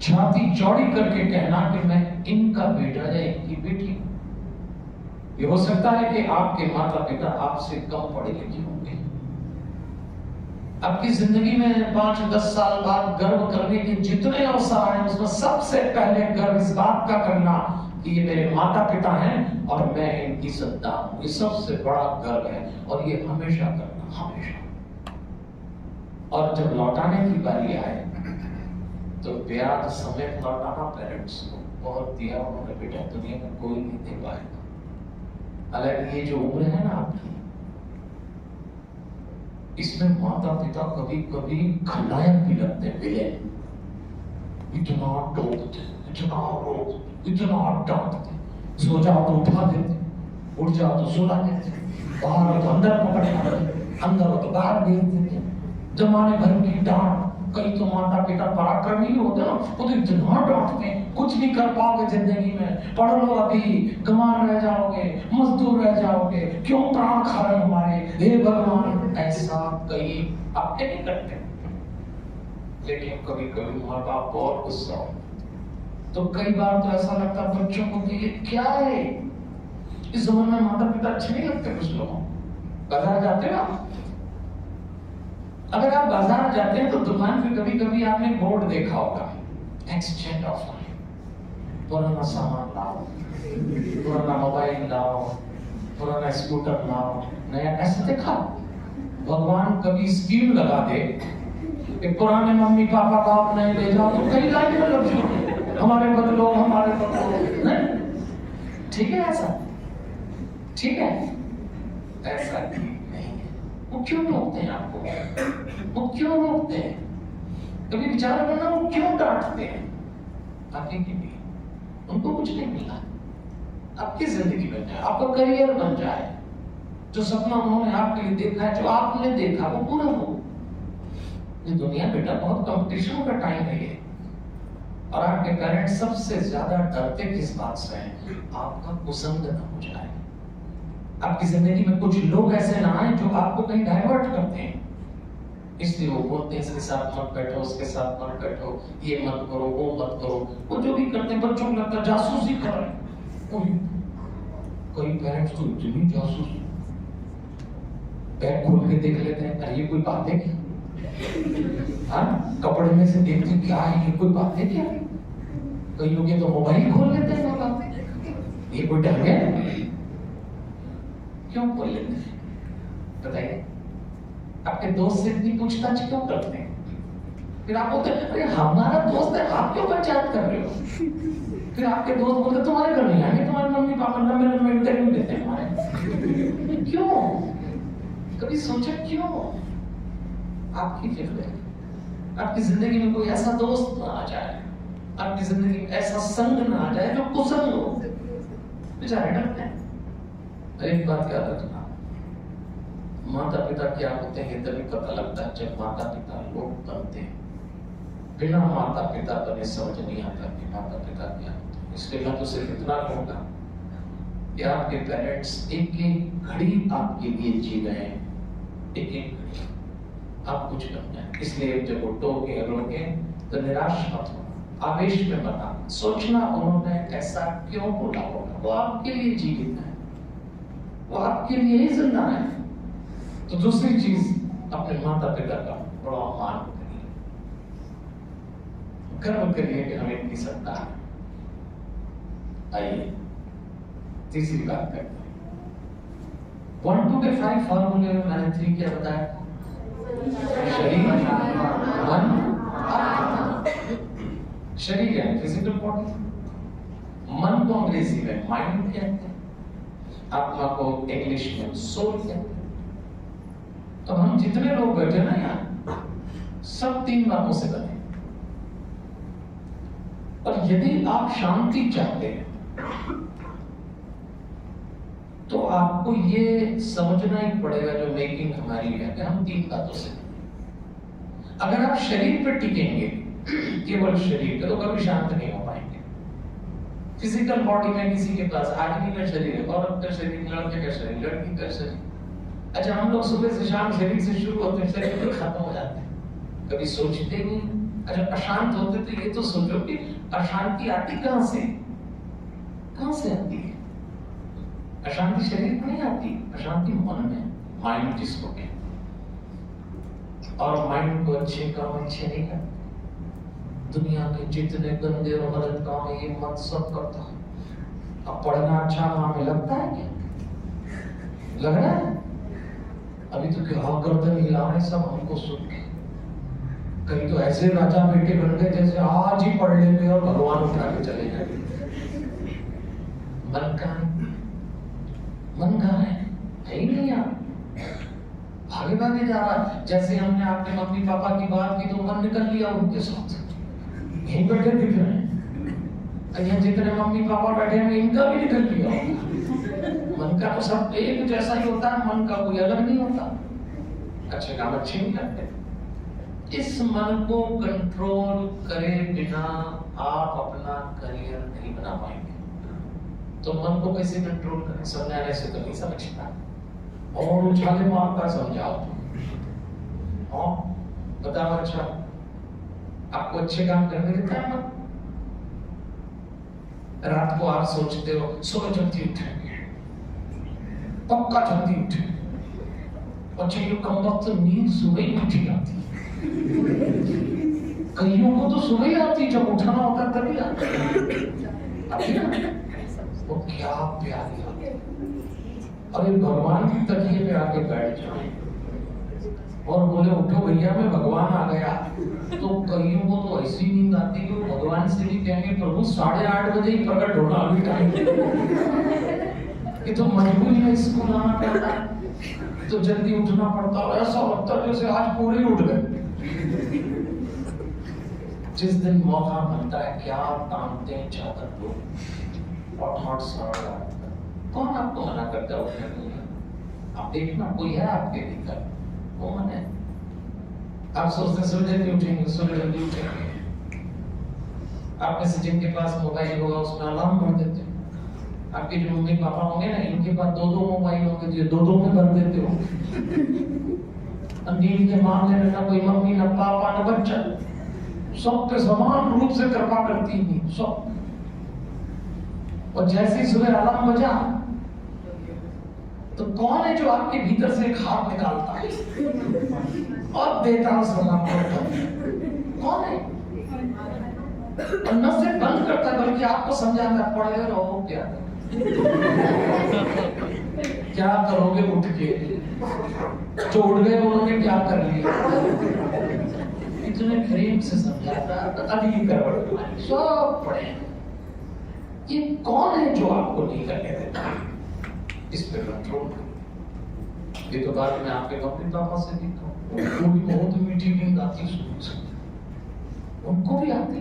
छाती चौड़ी करके कहना कि मैं इनका बेटा या इनकी बेटी हूं। ये हो सकता है कि आपके माता पिता आपसे कम पढ़े लिखे होंगे। आपकी जिंदगी में 5-10 साल बाद गर्व करने के जितने अवसर आए, उसमें सबसे पहले गर्व इस बात का करना कि ये मेरे माता पिता हैं और मैं इनकी संतान हूं। ये सबसे बड़ा गर्व है, और ये हमेशा करना, हमेशा। और जब लौटाने की बारी आए तो ब्याज समेत लौटाना पेरेंट्स को। बहुत दिया उन्होंने बेटा, दुनिया में कोई नहीं दे पाएगा। हालांकि ये जो उम्र है ना आपकी, इसमें माता पिता कभी कभी खलनायक भी लगते हैं, विलेन। इतना टोकते, इतना रोकते, इतना डांटते, सो जाओ तो उठा देते, उठ जाओ तो सुला देते, बाहर तो अंदर पकड़ लेते, अंदर हो तो बाहर भेज देते। जमाने भर की डांट। कई तो माता पिता पराक्रमी होते ना, वो तो इतना डांटते हैं, कुछ नहीं कर पाओगे जिंदगी में, पढ़ लो अभी, गंवार रह जाओगे, मजदूर रह जाओगे, क्यों प्राण खा रहे हमारे, हे भगवान। ऐसा कई आपके नहीं करते, लेकिन कभी कभी माँ बाप बहुत गुस्सा हो, तो कई बार तो ऐसा लगता है बच्चों को कि ये क्या है। इस जमाने में माता पिता अच्छे नहीं लगते कुछ लोगों। बाजार जाते हो आप, अगर आप बाजार जाते हैं तो दुकान पे कभी कभी आपने बोर्ड देखा होगा, एक्सचेंज ऑफर, पुराना सामान लाओ, पुराना मोबाइल लाओ, पुराना स्कूटर लाओ, नया। ऐसा देखा? भगवान कभी स्कीम लगा दे कि पुराने मम्मी पापा का आप नहीं ले जाओ तो कई लाइन में लग जाओ, हमारे बदलो, हमारे बदलो। नहीं ठीक है, ऐसा ठीक है, ऐसा ठीक नहीं है। वो क्यों रोकते हैं आपको? वो क्यों रोकते हैं? कभी विचार करना, वो क्यों डांटते हैं? आगे के लिए उनको कुछ नहीं मिला। आपकी जिंदगी बन जाए, आपका करियर बन जाए, जो सपना उन्होंने आपके लिए देखा है, जो आपने देखा, वो पूरा हो। ये दुनिया बेटा बहुत कंपटीशन का टाइम है ये, और आपके पेरेंट्स सबसे ज्यादा डरते किस बात से हैं? आपका कुसंग ना हो जाए, आपकी जिंदगी में कुछ लोग ऐसे ना आए जो आपको कहीं डाइवर्ट करते हैं। इसलिए वो बोलते हैं इसके साथ मत बैठो, उसके साथ मत बैठो, ये मत करो, वो मत करो। वो जो भी करते हैं बच्चों को लगता है जासूसी कर रहे हैं। कई पेरेंट्स तो इतनी जासूस, बैग खोल के देख लेते हैं, अरे ये कोई बात है क्या? हाँ, कपड़े में से देखती क्या है, ये कोई बात है क्या? कई लोग ये तो मोबाइल खोल लेते हैं, बाबा ये कोई डर गया? क्यों खोल लेते हैं बताइए? आपके दोस्त से इतनी पूछताछ क्यों करते हैं? फिर आप बोलते हैं अरे हमारा दोस्त है, आप क्यों पंचायत कर रहे हो? फिर आपके दोस्त बोलते तुम्हारे घर नहीं आएंगे, तुम्हारे मम्मी पापा लंबे इंटरव्यू देते हैं हमारे। क्यों? कभी सोचा क्यों? आपकी फिक्र है। आपकी जिंदगी में कोई ऐसा दोस्त ना आ जाए, आपकी जिंदगी में ऐसा संग ना आ जाए जो कुसंग हो। बेचारे डरते हैं। एक बात याद रखना, माता पिता क्या होते हैं तभी पता लगता है जब माता पिता लोग बनते हैं। बिना माता पिता बने समझ नहीं आता कि माता पिता क्या होते हैं। इसलिए मैं तो सिर्फ इतना कहूंगा कि आपके पेरेंट्स एक एक घड़ी आपके लिए जी रहे हैं, एक एक घड़ी आप कुछ बन जाए। इसलिए जब वो टोके रोके तो निराश मत होना, आवेश में मत आना, सोचना उन्होंने ऐसा क्यों बोला होगा। वो आपके लिए जीवित है, वो आपके लिए ही जिंदा है। तो दूसरी चीज, अपने माता पिता का बड़ा मान करिए, गर्व करिए कि हमें इतनी सत्ता है। आइए तीसरी बात करते हैं। 1 2 के 5 फॉर्मूले में मैंने 3 क्या बताया? शरीर, मन, आत्मा। शरीर है फिजिकल बॉडी, मन को अंग्रेजी में माइंड कहते हैं, आत्मा को इंग्लिश में सोल कहते हैं। तो हम जितने लोग बैठे ना यहाँ, सब 3 बातों से बने। और यदि आप शांति चाहते हैं तो आपको ये समझना ही पड़ेगा जो मेकिंग हमारी है कि हम 3 बातों से बने। अगर आप शरीर पर टिकेंगे, केवल शरीर पे, तो कभी शांत नहीं हो पाएंगे। फिजिकल बॉडी में किसी के पास आदमी का शरीर है, औरत का शरीर, लड़के का शरीर, लड़की का शरीर। अच्छा, हम लोग सुबह से शाम शरीर से शुरू होते हैं, शरीर फिर खत्म हो जाते हैं, कभी सोचते नहीं। अच्छा, अशांत होते तो ये तो सोचो कि अशांति आती कहां से? कहां से आती है? अशांति शरीर में नहीं आती, अशांति मन में, माइंड जिसको कहते हैं। और माइंड को अच्छे काम अच्छे नहीं करते। दुनिया के जितने गंदे और गलत काम है ये मन सब करता है। अब पढ़ना अच्छा काम में लगता है क्या? लग रहा है? अभी तो क्या गर्दन हिला रहे सब हमको सुन के। कहीं तो ऐसे राजा बेटे बन गए जैसे आज ही पढ़ लेंगे और भगवान उठा के चले जाएंगे। मन कहाँ है? मन कहाँ है? ही नहीं यार, भागे भागे जा रहा है। जैसे हमने आपके मम्मी पापा की बात की तो मन निकल लिया उनके साथ, यहीं बैठे दिख रहे हैं। यहाँ जितने मम्मी पापा बैठे हैं इनका भी निकल लिया। मन का तो सब एक जैसा ही होता है, मन का कोई अलग नहीं होता। अच्छे काम अच्छे नहीं करते। इस मन को कंट्रोल करे बिना आप अपना करियर नहीं बना पाएंगे। तो मन को कैसे कंट्रोल करें? समझाने से तो नहीं समझता, और उछाले मारता समझाओ। हाँ बताओ, अच्छा आपको अच्छे काम करने देता है मन? रात को आप सोचते हो सुबह जल्दी उठेंगे, पक्का जल्दी उठे। अच्छा, ये कम वक्त नींद सुबह ही उठी आती। कईयों को तो सुबह ही आती, जब उठना होता तभी आती ना। वो क्या प्यारी आती। अरे भगवान की तकिए पे आके बैठ जाए और बोले उठो भैया मैं भगवान आ गया, तो कईयों को तो ऐसी नींद आती है कि भगवान से भी कहेंगे प्रभु 8:30 बजे ही प्रकट होना, अभी टाइम ये तो मजबूरी है, स्कूल आना पड़ता है तो जल्दी उठना पड़ता है। ऐसा लगता है जैसे आज पूरे उठ गए। जिस दिन मौका मिलता है क्या तानते हैं चादर को, कौन आपको मना करता है उठने के लिए? आप देखना कोई है आपके भीतर, वो मन है। आप सोचते सुबह जल्दी उठेंगे, सुबह जल्दी उठेंगे। आप में से जिनके पास मोबाइल होगा उसमें अलार्म भर देते हो। आपके जो मम्मी पापा होंगे ना, इनके पास 2-2 मोबाइल होंगे, जो 2-2 में भर देते हो। नींद के मामले में ना कोई मम्मी ना पापा ना बच्चा, सब पे समान रूप से कृपा करती है सब। और जैसे ही सुबह अलार्म बजा तो कौन है जो आपके भीतर से एक हाथ निकालता है? और बेताल सलाम करता कौन है? न सिर्फ बंद करता बल्कि आपको समझाता पड़े रहो क्या क्या करोगे उठ के, जो उठ गए उन्होंने क्या कर लिया, इतने प्रेम से समझाता अभी करो सब पड़े। ये कौन है जो आपको नहीं करने देता? इस पे कंट्रोल करो। ये तो बात मैं आपके मम्मी पापा से भी कहूँ, उनको भी बहुत मीठी नींद आती सुन, उनको भी आती।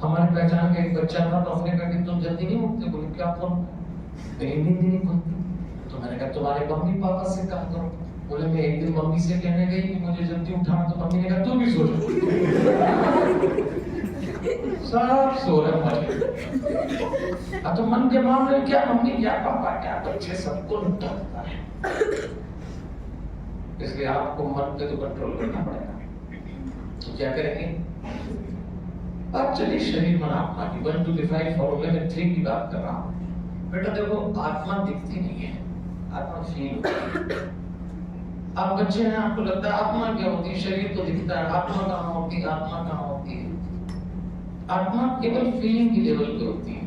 हमारे पहचान का एक बच्चा था तो हमने कहा कि तुम जल्दी नहीं उठते, बोले क्या करूं, मेरी नींद नहीं खुलती। तो मैंने कहा तुम्हारे मम्मी पापा से कहा करो। बोले मैं एक दिन मम्मी से कहने गई कि मुझे जल्दी उठाना, तो मम्मी ने कहा तू भी सो जा। सब सो रहे। तो मन के मामले में क्या मम्मी क्या पापा क्या बच्चे सबको उठाता है, इसलिए आपको मन पे तो कंट्रोल करना पड़ेगा। तो क्या करेंगे? अब चलिए शरीर मन आत्मा की 1 to 5 फॉर्मूले में 3 की बात कर रहा हूं। बेटा देखो, आत्मा दिखती नहीं है, आत्मा फील होती है। आप बच्चे हैं, आपको लगता है आत्मा क्या होती है, शरीर तो दिखता है, आत्मा कहाँ होती है, आत्मा कहाँ होती है? आत्मा केवल फीलिंग की लेवल पे होती है।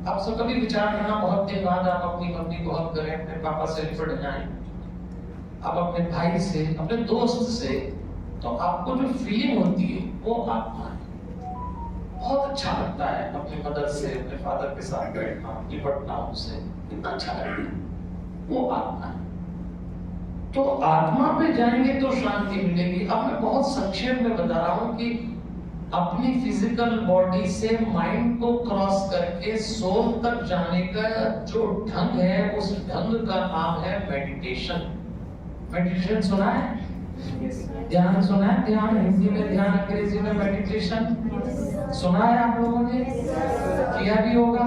आप सब कभी विचार करना, बहुत दिन बाद आप अपनी मम्मी को हक करें, अपने पापा से लिपट जाएं, आप अपने भाई से, अपने दोस्त से, तो आपको जो फीलिंग होती है वो आत्मा है। बहुत अच्छा लगता है अपनी मदर से, अपने फादर के साथ बैठना, लिपटना उनसे, इतना अच्छा लगता है, वो आत्मा है। तो आत्मा पे जाएंगे तो शांति मिलेगी। अब मैं बहुत संक्षेप में बता रहा हूं कि अपनी फिजिकल बॉडी से माइंड को क्रॉस करके सोल तक जाने का जो ढंग है, उस ढंग का नाम है मेडिटेशन। मेडिटेशन सुना है? ध्यान सुना है? ध्यान हिंदी में ध्यान, अंग्रेजी में मेडिटेशन सुना है आप लोगों ने? किया भी होगा।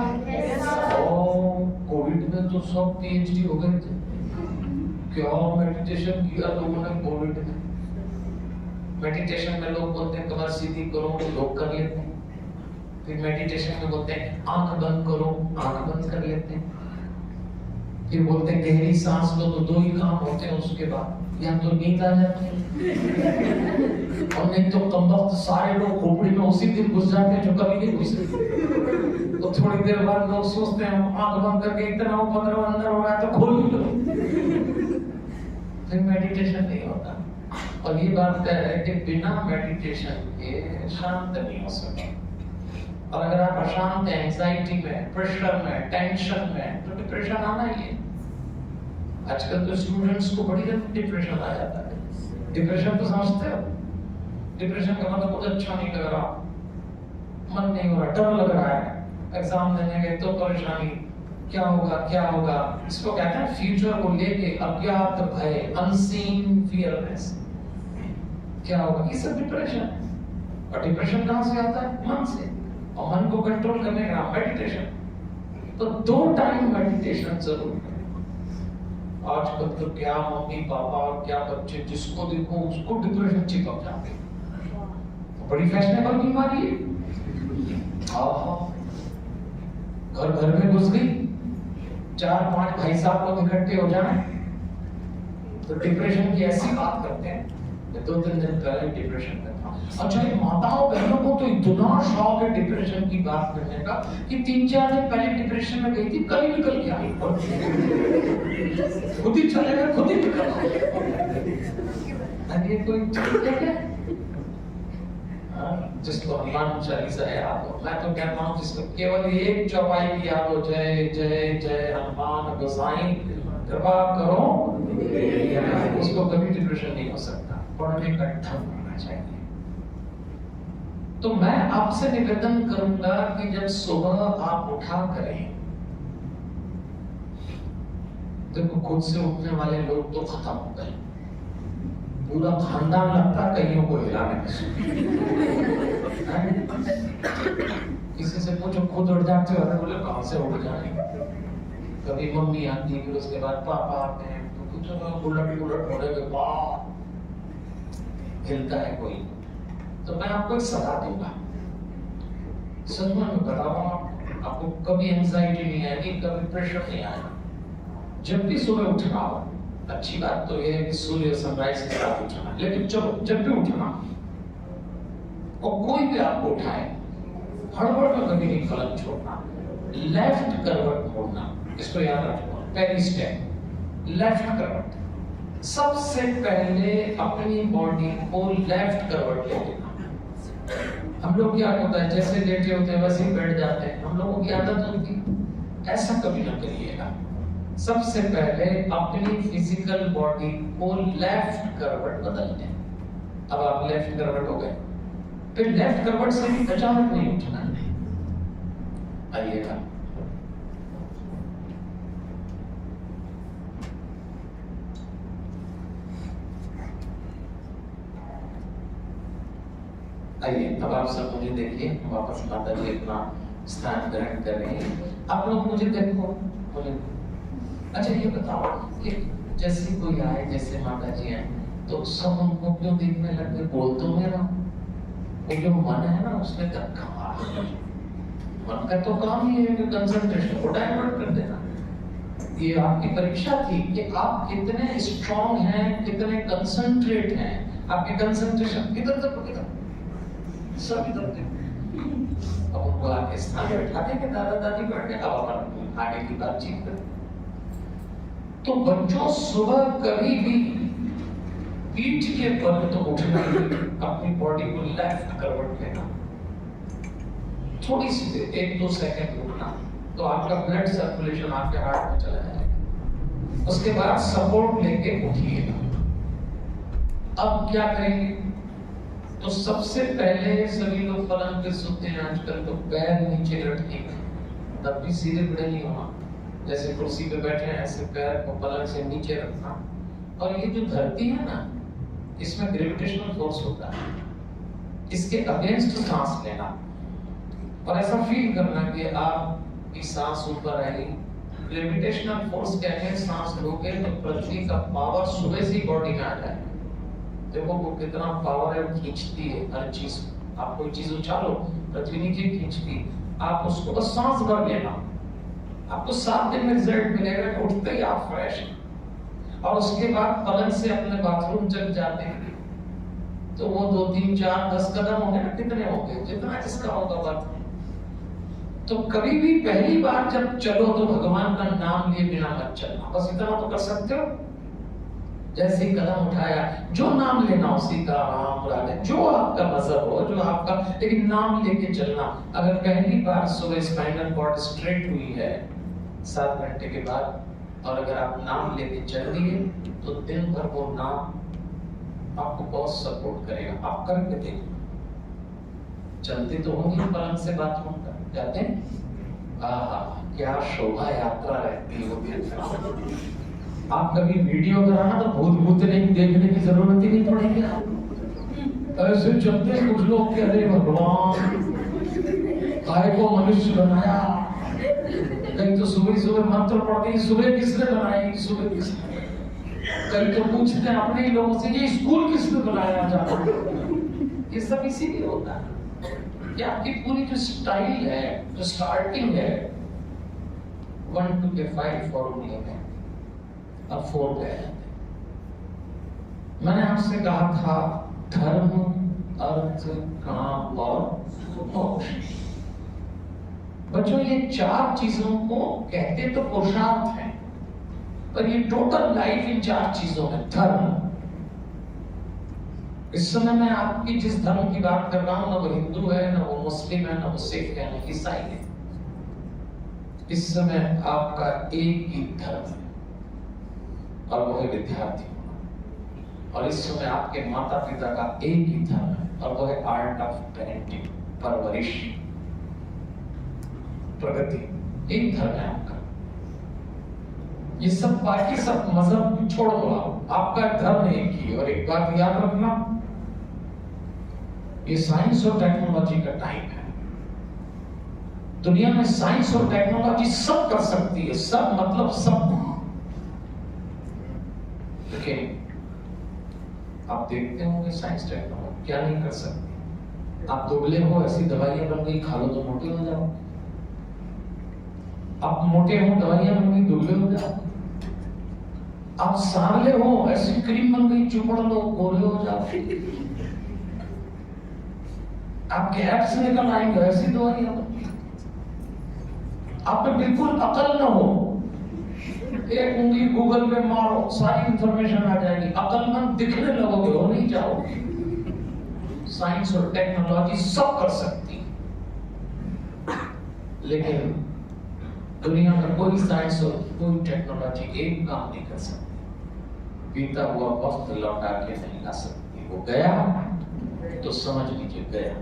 कोविड में तो सब PhD हो गए थे, क्या मेडिटेशन किया लोगों ने कोविड में। मेडिटेशन में लोग बोलते हैं कमर सीधी करो, लोग कर लेते हैं। फिर मेडिटेशन में बोलते हैं आंख बंद करो, आंख बंद कर लेते हैं। फिर बोलते हैं गहरी सांस लो, तो 2 ही काम होते हैं उसके बाद, या तो नींद आ जाती है और नहीं तो कमबख्त सारे लोग खोपड़ी में उसी दिन घुस जाते हैं जो कभी नहीं घुसे। तो थोड़ी देर बाद लोग सोचते हैं आंख बंद करके इतना उपद्रव अंदर हो रहा है तो खोल लो, फिर मेडिटेशन नहीं होता। और ये बात तय है कि बिना मेडिटेशन के शांत नहीं हो सकता। और अगर आप अशांत हैं, एंजाइटी में, प्रेशर में, टेंशन में, तो डिप्रेशन आना ही है। आजकल तो स्टूडेंट्स को बड़ी जल्दी डिप्रेशन आ जाता है। डिप्रेशन तो समझते हो? डिप्रेशन का मतलब मुझे अच्छा नहीं लग रहा, मन नहीं हो रहा, डर लग रहा है, एग्जाम देने गए तो परेशानी, क्या होगा क्या होगा। इसको कहते हैं फ्यूचर को लेके अज्ञात भय, अनसीन फियरनेस, क्या होगा, ये सब डिप्रेशन है। और डिप्रेशन कहां से आता है? मन से। और मन को कंट्रोल करने का मेडिटेशन। तो 2 टाइम मेडिटेशन जरूर करें। आजकल तो क्या मम्मी पापा, क्या बच्चे, जिसको देखो उसको डिप्रेशन चिपक जाते हैं। बड़ी फैशनेबल बीमारी है। घर घर में घुस गई, 4-5 भाई साहब लोग इकट्ठे हो जाए तो डिप्रेशन की ऐसी बात करते हैं। 2-3 दिन पहले डिप्रेशन में था। अच्छा, माताओं बहनों को तो इतना शौक है डिप्रेशन की बात करने का कि 3-4 दिन पहले डिप्रेशन में गई थी, कल ही निकल के आई, खुद ही चले गए, खुद ही निकल आए। अरे कोई ठीक है क्या? जिसको हनुमान चालीसा याद हो, मैं तो कहता हूँ जिसको केवल एक चौपाई की याद हो, जय जय जय हनुमान गोसाई कृपा करो, उसको कभी डिप्रेशन नहीं हो सकता। पढ़ने का ढंग होना चाहिए। तो मैं आपसे निवेदन करूंगा कि जब सुबह आप उठा करें, देखो खुद से उठने वाले लोग तो खत्म हो गए, पूरा खानदान लगता कईयों को हिलाने में। किसी से पूछो खुद उठ जाते हो, बोले कहां से उठ जाए। कभी मम्मी आती है, फिर उसके बाद पापा आते हैं, तो कुछ उलट होने के बाद हिलता है कोई। तो मैं आपको एक सलाह दूंगा, सच में बता रहा हूं, आपको कभी एंजाइटी नहीं आएगी, कभी प्रेशर नहीं आएगा। जब भी सुबह उठना हो, अच्छी बात तो यह है कि सूर्य सनराइज के साथ उठना, लेकिन जब भी उठना और कोई भी आपको उठाए, हड़बड़ में कभी नहीं पलंग छोड़ना, लेफ्ट करवट मोड़ना, इसको याद रखो। पहली स्टेप लेफ्ट करवट। सबसे पहले अपनी बॉडी को लेफ्ट करवट ले लेना। हम लोग क्या होता है, जैसे लेटे होते हैं वैसे ही बैठ जाते हैं, हम लोगों की आदत होती है, ऐसा कभी ना करिएगा। सबसे पहले अपनी फिजिकल बॉडी को लेफ्ट करवट बदल दें। अब आप लेफ्ट करवट हो गए, फिर लेफ्ट करवट से भी अचानक नहीं उठना है। आइएगा, आइए। अब आप सब मुझे देखिए, वापस माता जी अपना स्थान ग्रहण कर रहे हैं। आप लोग मुझे देखो, मुझे अच्छा ये बताओ कि जैसे कोई आए, जैसे माता जी आए, तो सब उनको क्यों देखने लगते? बोल तो मेरा वो जो मन है ना, उसमें मन का तो काम ही है कि कंसंट्रेशन को डाइवर्ट कर देना। ये आपकी परीक्षा थी कि आप कितने स्ट्रॉन्ग हैं, कितने कंसंट्रेट हैं। आपकी कंसंट्रेशन किधर तक, किधर सब इधर थे। अब उनको आगे स्थान बैठाते कि दादा दादी बैठ गए, अब अपन आगे की बातचीत करें। तो बच्चों, सुबह कभी भी पीठ के बल तो उठना, अपनी बॉडी को लेफ्ट करवट लेना, थोड़ी सी 1-2 सेकंड रुकना, तो आपका ब्लड सर्कुलेशन आपके हार्ट में चला जाएगा। उसके बाद सपोर्ट लेके उठिएगा। अब क्या करेंगे? तो सबसे पहले सभी लोग पलंग पे सोते हैं आजकल, तो पैर नीचे रखेंगे, तब भी सीधे खड़े नहीं होना। जैसे कुर्सी पे बैठे हैं ऐसे पैर को पलंग से नीचे रखना। और ये जो धरती है ना, इसमें ग्रेविटेशनल फोर्स होता है, इसके अगेंस्ट सांस लेना और ऐसा फील करना कि आपकी सांस ऊपर आई। ग्रेविटेशनल फोर्स के अगेंस्ट सांस लोगे तो पृथ्वी का पावर सुबह से ही बॉडी में आ जाएगा। देखो वो कितना पावर है, खींचती है हर चीज। आप कोई चीज उछालो, पृथ्वी नीचे खींचती, आप उसको बस सांस भर लेना, आपको 7 दिन में रिजल्ट मिलेगा। उठते ही आप फ्रेश, और उसके बाद पलंग से अपने बाथरूम चल जाते हैं, तो वो 2, 3, 4, 10 कदम होंगे ना, कितने होंगे, जितना जिसका होगा बाथरूम। तो कभी भी पहली बार जब चलो तो भगवान का नाम लिए बिना मत चलना, बस इतना तो कर सकते हो। जैसे ही कदम उठाया, जो नाम लेना हो, सीता राम राधे, जो आपका मजहब हो, जो आपका, लेकिन नाम लेके चलना। अगर पहली बार सुबह स्पाइनल कॉर्ड स्ट्रेट हुई है 7 घंटे के बाद, और अगर आप नाम लेके चल दिए, तो दिन भर वो नाम आपको बहुत सपोर्ट करेगा। आप करके देखो, चलते तो होंगे पलंग से बाथरूम तक जाते हैं, आहा क्या शोभा यात्रा रहती है वो दिन। आप कभी वीडियो कराना तो भूत भूतने की देखने की जरूरत ही नहीं पड़ेगी। ऐसे चलते कुछ लोग कह रहे भगवान काय को मनुष्य बनाया, कहीं तो सुबह मंत्र पढ़ते हैं, सुबह किसने बनाई, सुबह किसने, कहीं तो पूछते हैं अपने ही लोगों से ये स्कूल किसने बनाया जाता। ये सब इसीलिए होता है कि आपकी पूरी जो स्टाइल है, जो स्टार्टिंग है, 1 to 5 फॉर्मूले में, अब 4 पे आते। मैंने आपसे कहा था धर्म, अर्थ, काम और मोक्ष। बच्चों, ये 4 चीजों को कहते तो पुरुषार्थ है, पर ये टोटल लाइफ इन 4 चीजों में। धर्म, इस समय मैं आपकी जिस धर्म की बात कर रहा हूं, ना वो हिंदू है, ना वो मुस्लिम है, ना वो सिख है, ना ईसाई है। इस समय आपका एक ही धर्म है, और वो है विद्यार्थी होना। और इस समय आपके माता पिता का एक ही धर्म है, और वो है आर्ट ऑफ पेरेंटिंग, परवरिश, प्रगति। एक धर्म है आपका। ये सब बाकी सब मजहब छोड़ दो, आपका धर्म एक ही। और एक बात याद रखना, ये साइंस और टेक्नोलॉजी का टाइम है। दुनिया में साइंस और टेक्नोलॉजी सब कर सकती है, सब मतलब सब। आप देखते होंगे साइंस टेक्नोलॉजी क्या नहीं कर सकती। आप दुबले हो, ऐसी दवाइयां बन गई, खा लो तो मोटे हो जाओ। आप मोटे हो, दवाइयां बन गई, दुबले हो जाओ। आप सांवले हो, ऐसी क्रीम बन गई, चुपड़ लो, गोरे हो जाओ, आपके एप्स निकल आएंगे, ऐसी दवाइयां। आप में बिल्कुल अकल ना हो, एक उंगली गूगल पे मारो, सारी इंफॉर्मेशन आ जाएगी, अकलमंद दिखने लगोगे, हो नहीं जाओगे। साइंस और टेक्नोलॉजी सब कर सकती है, लेकिन दुनिया में कोई साइंस और कोई टेक्नोलॉजी एक काम नहीं कर सकती, बीता हुआ वक्त लौटा के नहीं ला सकती। वो गया तो समझ लीजिए गया।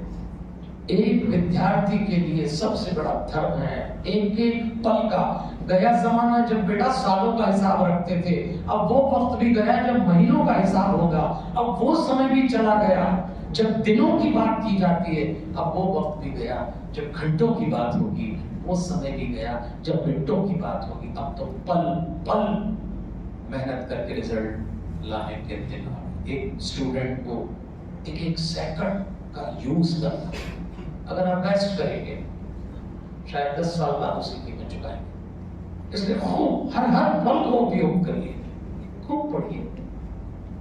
एक विद्यार्थी के लिए सबसे बड़ा धर्म है एक एक पल का। गया जमाना जब बेटा सालों का हिसाब रखते थे, अब वो वक्त भी गया जब महीनों का हिसाब होगा। अब वो समय भी चला गया जब दिनों की बात की जाती है। अब वो वक्त भी गया जब घंटों की बात होगी। वो समय भी गया जब मिनटों की बात होगी। अब तो पल पल मेहनत करके रिजल्ट लाने के दिन आ गए। एक स्टूडेंट को एक एक सेकंड का यूज करना, अगर आप बेस्ट करेंगे शायद 10 साल बाद उसी कीमत चुकाएंगे। इसलिए खूब हर हर पल को उपयोग करिए, खूब पढ़िए।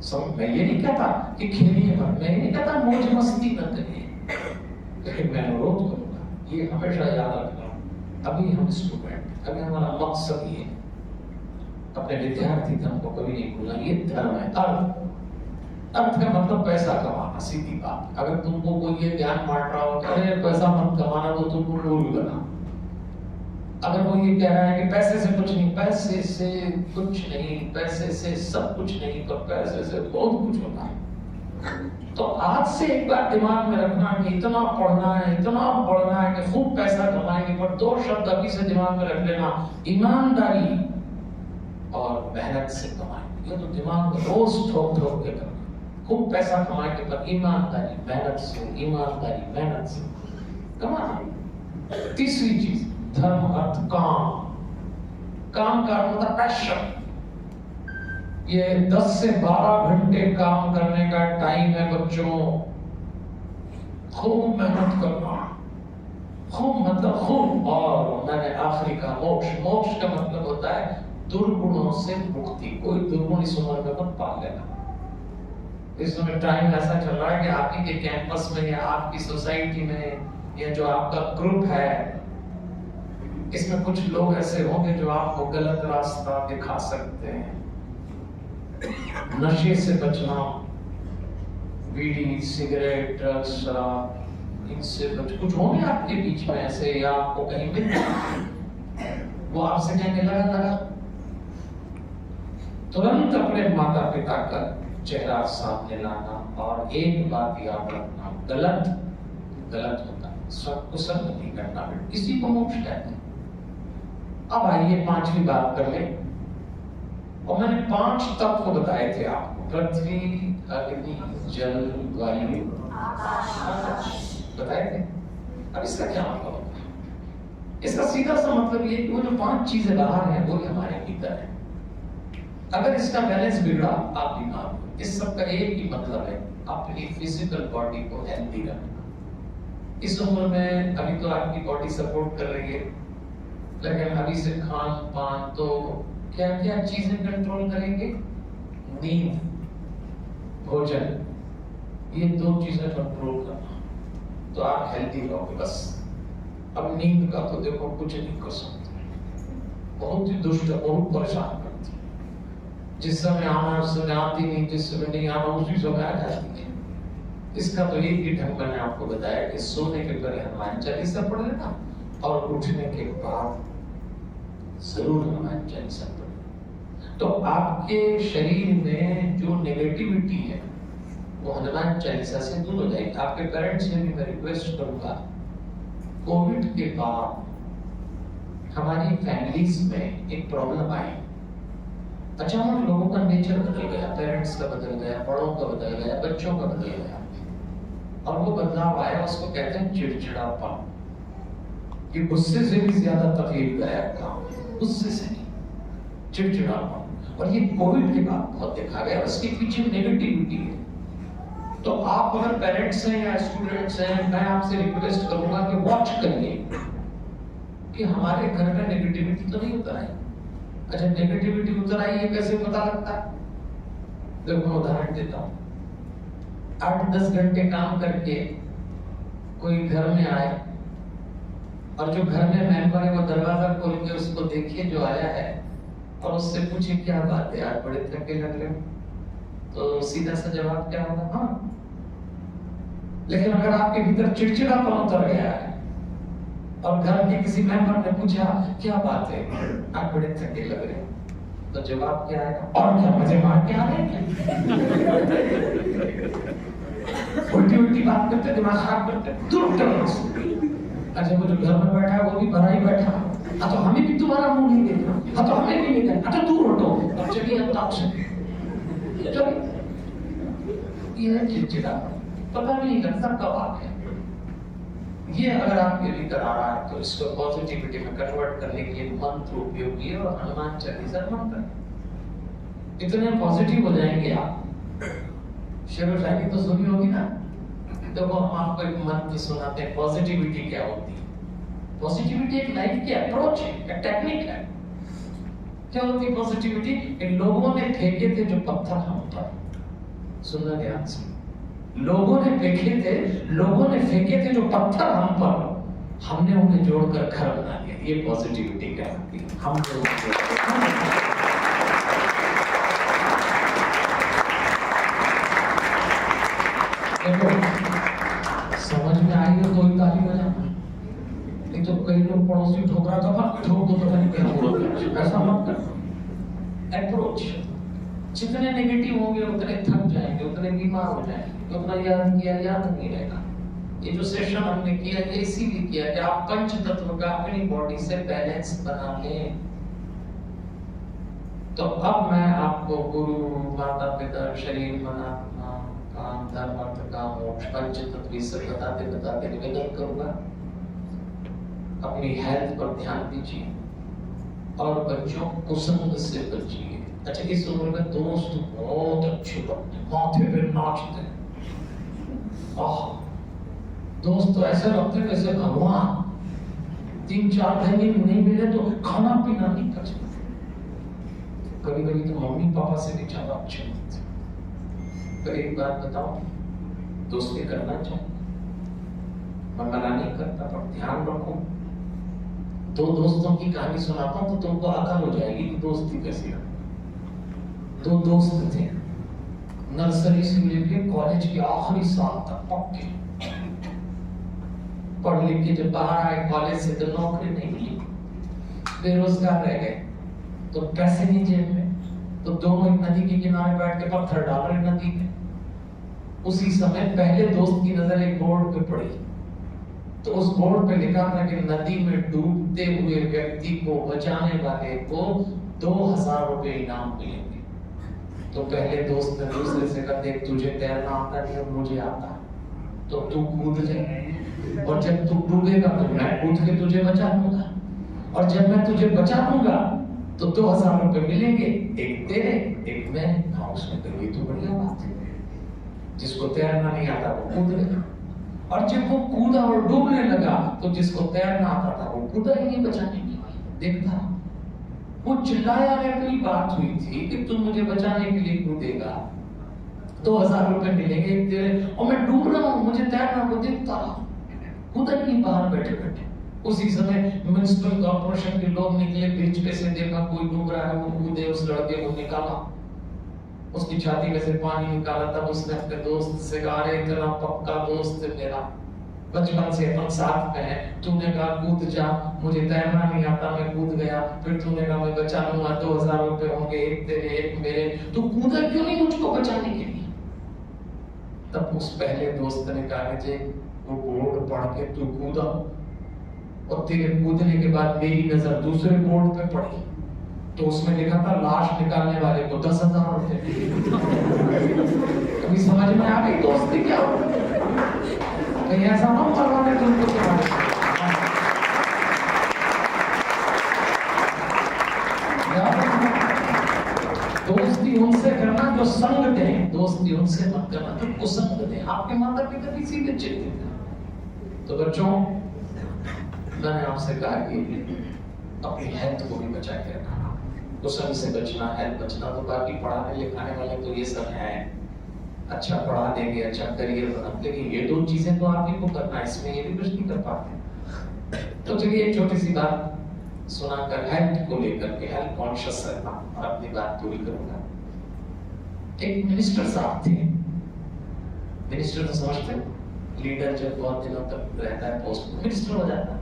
सब मैं ये नहीं कहता कि खेलिए मत, मैं ये नहीं कहता मौज मस्ती न करिए, लेकिन मैं अनुरोध करूंगा ये हमेशा याद रखना, अभी हम स्टूडेंट, अभी हमारा मकसद ये है, अपने विद्यार्थी धर्म को कभी नहीं भूलना। ये धर्म है। अर्थ का मतलब पैसा कमाना, सीधी बात। अगर तुमको कोई ये ज्ञान बांट रहा हो, अरे पैसा मत कमाना, तो तुमको गुरु बना। अगर वो ये कह रहा है कि पैसे से कुछ नहीं, पैसे से कुछ नहीं, पैसे से सब कुछ नहीं, तो पैसे से बहुत कुछ होता है। तो आज से एक बार दिमाग में रखना कि इतना पढ़ना है, इतना पढ़ना है कि खूब पैसा कमाएंगे। पर 2 शब्द अभी से दिमाग में रख लेना, ईमानदारी और मेहनत से कमाएंगे। ये तो दिमाग में रोज ठोक ठोक के करना। खूब पैसा कमाएंगे पर ईमानदारी मेहनत से, ईमानदारी मेहनत से कमाना। तीसरी चीज धर्म, अर्थ, काम। काम का मतलब पैशन। ये 10 से 12 घंटे काम करने का टाइम है बच्चों। खूब मेहनत करना, खूब मतलब खूब। और मैंने आखिरी का मोक्ष। मोक्ष का मतलब होता है दुर्गुणों से मुक्ति। कोई दुर्गुण इस उम्र में मत पाल लेना। इस समय टाइम ऐसा चल रहा है कि आपकी के कैंपस में या आपकी सोसाइटी में या जो आपका ग्रुप है, इसमें कुछ लोग ऐसे होंगे जो आपको गलत रास्ता दिखा सकते हैं। नशे से बचना, बीड़ी, सिगरेट, ड्रग्स, शराब, इनसे बच। कुछ होंगे आपके बीच में ऐसे, या आपको कहीं मिल, वो आपसे कहने लगा तुरंत अपने माता पिता का चेहरा सामने लाना और एक बात याद रखना, गलत गलत होता है, सत्कुशल नहीं करना। इसी को मोक्ष कहते हैं। अब आइए 5वीं बात कर ले। और मैंने 5 तत्व बताए थे आपको, पृथ्वी, अग्नि, जल, वायु, बताए थे। अब इसका क्या मतलब होता है? इसका सीधा सा मतलब ये कि वो जो 5 चीजें बाहर हैं वो हमारे भीतर है। अगर इसका बैलेंस बिगड़ा आप बीमार हो। इस सब का एक ही मतलब है, अपनी फिजिकल बॉडी को हेल्दी रखना। इस उम्र में अभी तो आपकी बॉडी सपोर्ट कर रही है, लेकिन अभी से खान पान तो क्या क्या चीजें कंट्रोल करेंगे? नींद, भोजन, ये 2 चीजें कंट्रोल करना तो आप हेल्दी रहोगे बस। अब नींद का तो देखो कुछ नहीं कर सकते, बहुत ही दुष्ट, बहुत परेशान करती है। जिस समय आना उस समय आती नहीं, जिस समय नहीं आना उसी समय आ जाती है। इसका तो एक ही ढंग मैंने आपको बताया कि सोने के पहले हनुमान चालीसा पढ़ लेना और उठने के बाद जरूर हनुमान चालीसा पढ़ना। तो आपके शरीर में जो नेगेटिविटी है वो हनुमान चालीसा से दूर हो जाएगी। आपके पेरेंट्स से भी मैं रिक्वेस्ट करूंगा, कोविड के बाद हमारी फैमिलीज में एक प्रॉब्लम आई। अचानक लोगों का नेचर बदल गया, पेरेंट्स का बदल गया, बड़ों का बदल गया, बच्चों का बदल गया। और वो बदलाव आया, उसको कहते हैं चिड़चिड़ापन। ये गुस्से से भी ज्यादा तकलीफदायक काम है, गुस्से से नहीं, चिड़चिड़ापन। और ये कोविड के बाद बहुत देखा गया, उसके पीछे नेगेटिविटी है। तो आप अगर पेरेंट्स हैं या स्टूडेंट्स हैं, मैं आपसे रिक्वेस्ट करूंगा कि वॉच करिए कि हमारे घर में नेगेटिविटी तो नहीं उतर आई। अच्छा नेगेटिविटी उतर आई, ये कैसे पता लगता है? देखो मैं उदाहरण देता हूँ। 8-10 घंटे काम करके कोई घर में आए और जो घर में मेंबर है वो दरवाजा खोल के उसको देखिए जो आया है और उससे पूछे क्या बात है, आज बड़े थके लग रहे हो, तो सीधा सा जवाब क्या होगा? हाँ। लेकिन अगर आपके भीतर चिड़चिड़ापन उतर गया है और घर के किसी मेंबर ने पूछा क्या बात है, आप बड़े थके लग रहे हो, तो जवाब क्या आएगा? और क्या मजे मार के आ रहे हैं? उल्टी उल्टी बात करते, दिमाग खराब करते, दूर करो। अच्छा वो जो घर में बैठा है वो भी भरा ही बैठा, तो हमें भी तुम्हारा मुंह नहीं देखना, तो हमें भी नहीं देखना, अच्छा दूर हटो, अब चलिए अंताक्षरी। ये चिड़चिड़ा पता नहीं लगता कब आ गया। ये अगर आपके भीतर आ रहा है तो इसको पॉजिटिविटी में कन्वर्ट करने के लिए मंत्र उपयोगी है और हनुमान चालीसा मंत्र। इतने पॉजिटिव हो जाएंगे आप। शेर व शायरी तो सुनी होगी ना, तो वो हम आपको एक मंत्र सुनाते हैं। पॉजिटिविटी क्या होती है? पॉजिटिविटी एक लाइफ की अप्रोच है, एक टेक्निक है। क्या होती है पॉजिटिविटी? इन लोगों ने फेंके थे जो पत्थर हम पर, सुनना ध्यान से, लोगों ने फेंके थे जो पत्थर हम पर, हमने उन्हें जोड़कर घर बना दिया। ये पॉजिटिविटी कहलाती है। हम समझ में आई हो तो ताली बजाना, नहीं तो कई लोग पड़ोसी ठोकरा का मत ठोक दो तो नहीं क्या हुआ, ऐसा मत कर। अप्रोच जितने नेगेटिव होंगे उतने थक जाएंगे, उतने बीमार हो जाएंगे, उतना याद नहीं रहेगा। ये जो सेशन हमने किया ये इसीलिए किया कि आप पंच तत्व का अपनी बॉडी से बैलेंस बना लें। तो अब मैं आपको गुरु, माता पिता, शरीर, मन, आत्मा, काम, धर्म, अर्थ, काम, मोक्ष, पंच तत्व सब बताते निवेदन करूंगा। अपनी हेल्थ पर ध्यान दीजिए और बच्चों कुसंग से बचिए। अच्छा इस उम्र में दोस्त बहुत अच्छे लगते हैं, माथे पे नाचते हैं। दोस्त तो ऐसे लगते हैं जैसे भगवान। 3-4 महीने नहीं मिले तो खाना पीना नहीं पचता। कभी कभी तो मम्मी पापा से भी ज्यादा अच्छे लगते हैं। पर एक बात बताओ, दोस्ती करना चाहिए, मैं मना नहीं करता, पर ध्यान रखो। 2 दोस्तों की कहानी सुनाता हूं तो तुमको अकल हो जाएगी कि दोस्ती कैसी है। 2 दोस्त थे, नर्सरी से लेकर कॉलेज के आखिरी साल तक पक्के। पढ़ लिख के जब बाहर आए कॉलेज से तो नौकरी नहीं मिली, बेरोजगार रह गए, तो पैसे नहीं जेब में, तो दोनों एक नदी के किनारे बैठ के पत्थर डाल रहे नदी में। उसी समय पहले दोस्त की नजर एक बोर्ड पे पड़ी, तो उस बोर्ड पे लिखा था कि नदी में डूबते हुए व्यक्ति को बचाने वाले को 2000 रुपए इनाम मिलेंगे। तो पहले दोस्त ने दूसरे से कहा, देख तुझे तैरना आता नहीं और मुझे आता, तो तू कूद जाए, और जब तू डूबेगा तो मैं कूद के तुझे बचा लूंगा, और जब मैं तुझे बचा लूंगा तो 2000 रुपए मिलेंगे, एक तेरे एक मैं। हाँ उसने कहा ये तो बढ़िया बात है। जिसको तैरना नहीं आता वो कूद गया, और जब वो कूदा और डूबने लगा तो जिसको तैरना आता था वो कूदा ही नहीं बचाने के लिए। देखता वो चिल्लाया, अपनी बात हुई थी कि तुम मुझे बचाने के लिए कूदेगा, 2000 रुपए मिलेंगे तेरे, और मैं डूब रहा हूँ, मुझे तैरना, वो देखता रहा, कूदा ही नहीं बाहर बैठे बैठे। उसी समय म्युनिसिपल कॉर्पोरेशन के लोग निकले, ब्रिज पे से देखा कोई डूब रहा है, वो कूदे, उस लड़के को निकाला, उसकी छाती में से पानी निकाला। तब उसने अपने दोस्त से कहा, अरे इतना पक्का दोस्त है मेरा, बचपन से अपन साथ में है, तूने कहा कूद जा, मुझे तैरना नहीं आता, मैं कूद गया, फिर तूने कहा मैं बचा लूंगा, 2000 रुपए होंगे, एक तेरे एक मेरे, तू कूदा क्यों नहीं मुझको बचाने के लिए? तब उस पहले दोस्त ने कहा कि वो बोर्ड पढ़ के तू कूदा, और तेरे कूदने के बाद मेरी नजर दूसरे बोर्ड पे पड़ी, तो उसमें लिखा था लाश निकालने वाले को 10,000 रुपए। कभी समझ में आ गई दोस्ती क्या हो? कहीं ऐसा ना करवाने तुमको दोस्ती उनसे करना जो संग दें, दोस्ती उनसे मत करना जो कुसंग दें। आपके माता पिता भी सीधे चिंतित हैं। तो बच्चों मैंने आपसे कहा कि अपनी हेल्थ को भी बचा के रखना, कुशन से बचना है, बचना। तो बाकी पढ़ाने लिखाने वाले तो ये सब है, अच्छा पढ़ा देंगे, अच्छा करियर बना, लेकिन ये दो चीजें तो आप ही को करना है, इसमें ये भी कुछ नहीं कर पाते। तो चलिए एक छोटी सी बात सुनाकर हेल्थ को लेकर के, हेल्थ कॉन्शियस रहना, और अपनी बात पूरी करूंगा। एक मिनिस्टर साहब थे, मिनिस्टर तो समझते हैं, लीडर जब बहुत दिनों तक रहता है पोस्ट में मिनिस्टर हो जाता है।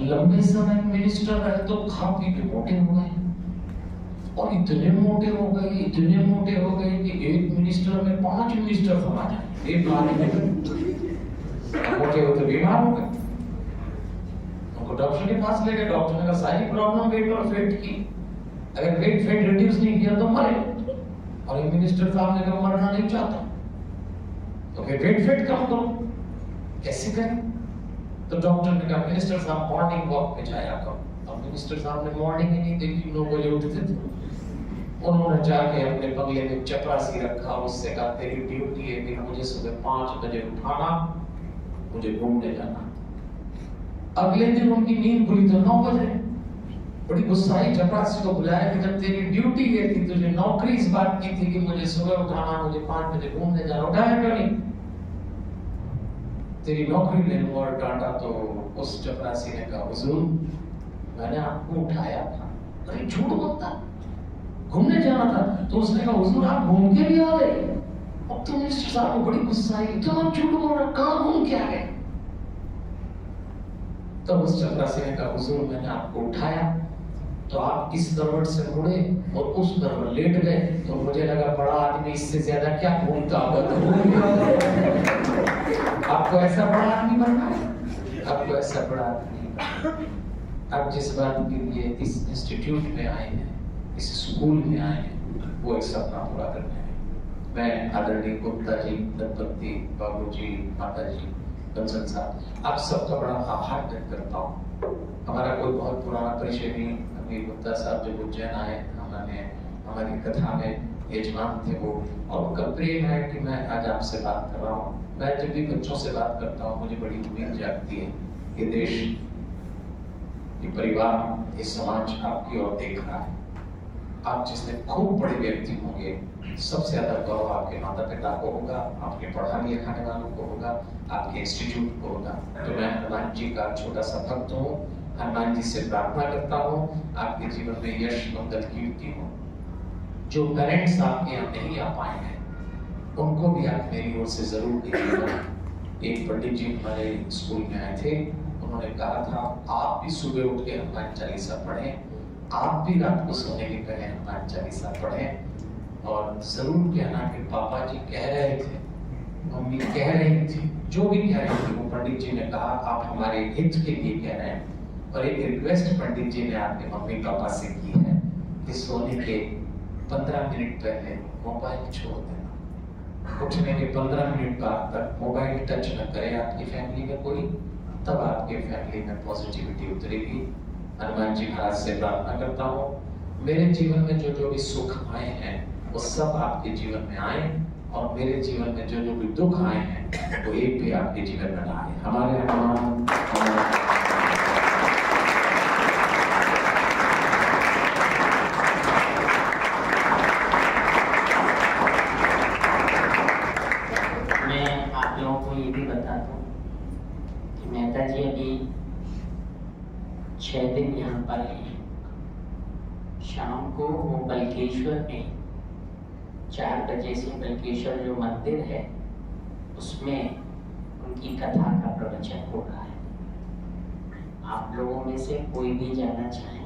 लंबे समय मिनिस्टर रहे तो खा पी के मोटे हो गए, और इतने मोटे हो गए, इतने मोटे हो गए कि एक मिनिस्टर में 5 मिनिस्टर समा जाए। एक बार मोटे होते बीमार हो गए, उनको डॉक्टर के पास ले गए। डॉक्टर ने कहा सारी प्रॉब्लम वेट और फेट की, अगर वेट फेट रिड्यूस नहीं किया तो मरे। और एक मिनिस्टर साहब ने कहा मरना नहीं चाहता, तो फिर वेट फेट कम करो, कैसे करें? तो डॉक्टर ने कहा मिनिस्टर साहब मॉर्निंग वॉक पे जाया करो। अब मिनिस्टर साहब ने मॉर्निंग ही नहीं देखी, 9 बजे उठते थे। उन्होंने जाके अपने बंगले में चपरासी रखा, उससे कहा तेरी ड्यूटी है कि मुझे सुबह 5 बजे उठाना, मुझे घूमने जाना। अगले दिन उनकी नींद खुली तो 9 बजे। बड़ी गुस्साई चपरासी को बुलाया कि जब तेरी ड्यूटी ये थी, तुझे नौकरी इस बात की थी कि मुझे सुबह उठाना, मुझे 5 बजे घूमने जाना, उठाया क्यों नहीं? तेरी नौकरी लेने और डांटा। तो उस चपरासी ने कहा हुजूर मैंने आपको उठाया था। अरे झूठ बोलता, घूमने जाना था। तो उसने कहा हुजूर आप घूम के भी आ गए। अब तो मिनिस्टर साहब को बड़ी गुस्सा आई, तो आप झूठ बोल रहे, कहाँ घूम के आ गए? तो उस चपरासी ने कहा हुजूर मैंने आपको उठाया तो आप इस करवट से मुड़े और उस करवट लेट गए, तो मुझे लगा बड़ा आदमी इससे ज्यादा क्या घूमता होगा, तो घूम गया। आपको ऐसा बड़ा आदमी बनना है, आपको ऐसा बड़ा आदमी। आप जिस बात के लिए इस इंस्टीट्यूट में आए हैं, इस स्कूल में आए हैं, वो एक सपना पूरा करने हैं। मैं आदरणीय गुप्ता जी, दंपति, बाबूजी, माताजी, कंचन साहब, आप सबका बड़ा आभार व्यक्त करता हूँ। हमारा कोई बहुत पुराना परिचय नहीं। अभी गुप्ता साहब जब उज्जैन आए, हमने हमारी कथा में यजमान थे वो, और उनका प्रेम है कि मैं आज आपसे बात कर रहा हूँ। मैं जब भी बच्चों से बात करता हूँ मुझे बड़ी उम्मीद जागती है कि देश, ये परिवार, ये समाज आपकी ओर देख रहा है। आप जिसने खूब बड़े व्यक्ति होंगे, सबसे ज्यादा गौरव आपके माता पिता को होगा, आपके पढ़ाने लिखाने वालों को होगा, आपके इंस्टीट्यूट को होगा। तो मैं हनुमान जी का छोटा सा भक्त हूँ, हनुमान जी से प्रार्थना करता हूँ आपके जीवन में यश, मंगल, कीर्ति हो। जो पेरेंट्स आपके यहाँ नहीं आ पाए हैं उनको भी आप मेरी ओर से जरूर देखिएगा। एक पंडित जी हमारे स्कूल में आए थे, उन्होंने कहा था आप भी सुबह उठ के हनुमान चालीसा पढ़ें, आप भी रात को सोने के पहले हनुमान चालीसा पढ़ें। और जरूर कहना कि पापा जी कह रहे थे, मम्मी कह रही थी, जो भी कह रही थी वो पंडित जी ने कहा आप हमारे हित के लिए कह रहे हैं। और एक रिक्वेस्ट पंडित जी ने आपके मम्मी पापा से की है कि सोने के 15 मिनट पहले मोबाइल छोड़ देना, उठने के 15 मिनट बाद तक मोबाइल टच न करे आपकी फैमिली में कोई, तब आपके फैमिली में पॉजिटिविटी उतरेगी। हनुमान जी महाराज से प्रार्थना करता हूँ मेरे जीवन में जो जो भी सुख आए हैं वो सब आपके जीवन में आए, और मेरे जीवन में जो जो भी दुख आए हैं वो एक भी आपके जीवन में ना आए। हमारे हनुमान मेहता जी अभी 6 दिन यहाँ पर हैं। शाम को वो बल्केश्वर में 4 बजे से बल्केश्वर जो मंदिर है उसमें उनकी कथा का प्रवचन हो रहा है। आप लोगों में से कोई भी जाना चाहे,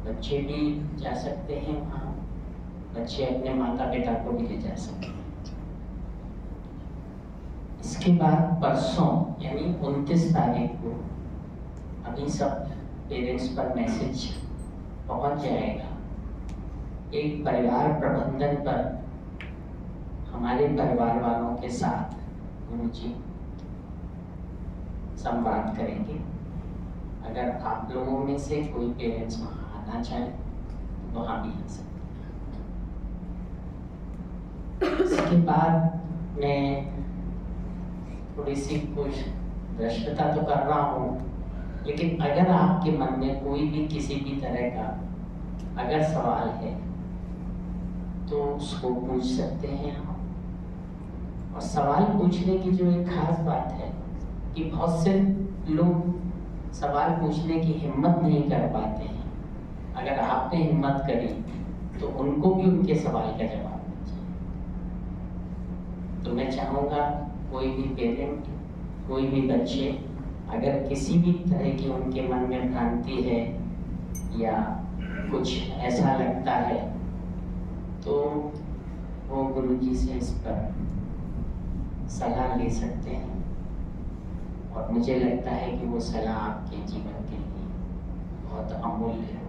बच्चे भी जा सकते हैं वहाँ, बच्चे अपने माता पिता को भी ले जा सकते हैं। इसके बाद परसों यानी 29 तारीख को अभी सब पेरेंट्स पर मैसेज पहुंच जाएगा। एक परिवार प्रबंधन पर हमारे परिवार वालों के साथ गुरुजी संवाद करेंगे। अगर आप लोगों में से कोई पेरेंट्स वहाँ आना चाहे तो वहाँ भी आ सकते हैं। इसके बाद मैं थोड़ी सी कुछ दृष्टता तो कर रहा हूँ, लेकिन अगर आपके मन में कोई भी किसी भी तरह का अगर सवाल है तो उसको पूछ सकते हैं आप। और सवाल पूछने की जो एक खास बात है कि बहुत से लोग सवाल पूछने की हिम्मत नहीं कर पाते हैं। अगर आपने हिम्मत करी तो उनको भी उनके सवाल का जवाब दीजिए। तो मैं चाहूँगा कोई भी पेरेंट, कोई भी बच्चे, अगर किसी भी तरह की उनके मन में भ्रांति है या कुछ ऐसा लगता है तो वो गुरुजी से इस पर सलाह ले सकते हैं। और मुझे लगता है कि वो सलाह आपके जीवन के लिए बहुत अमूल्य है।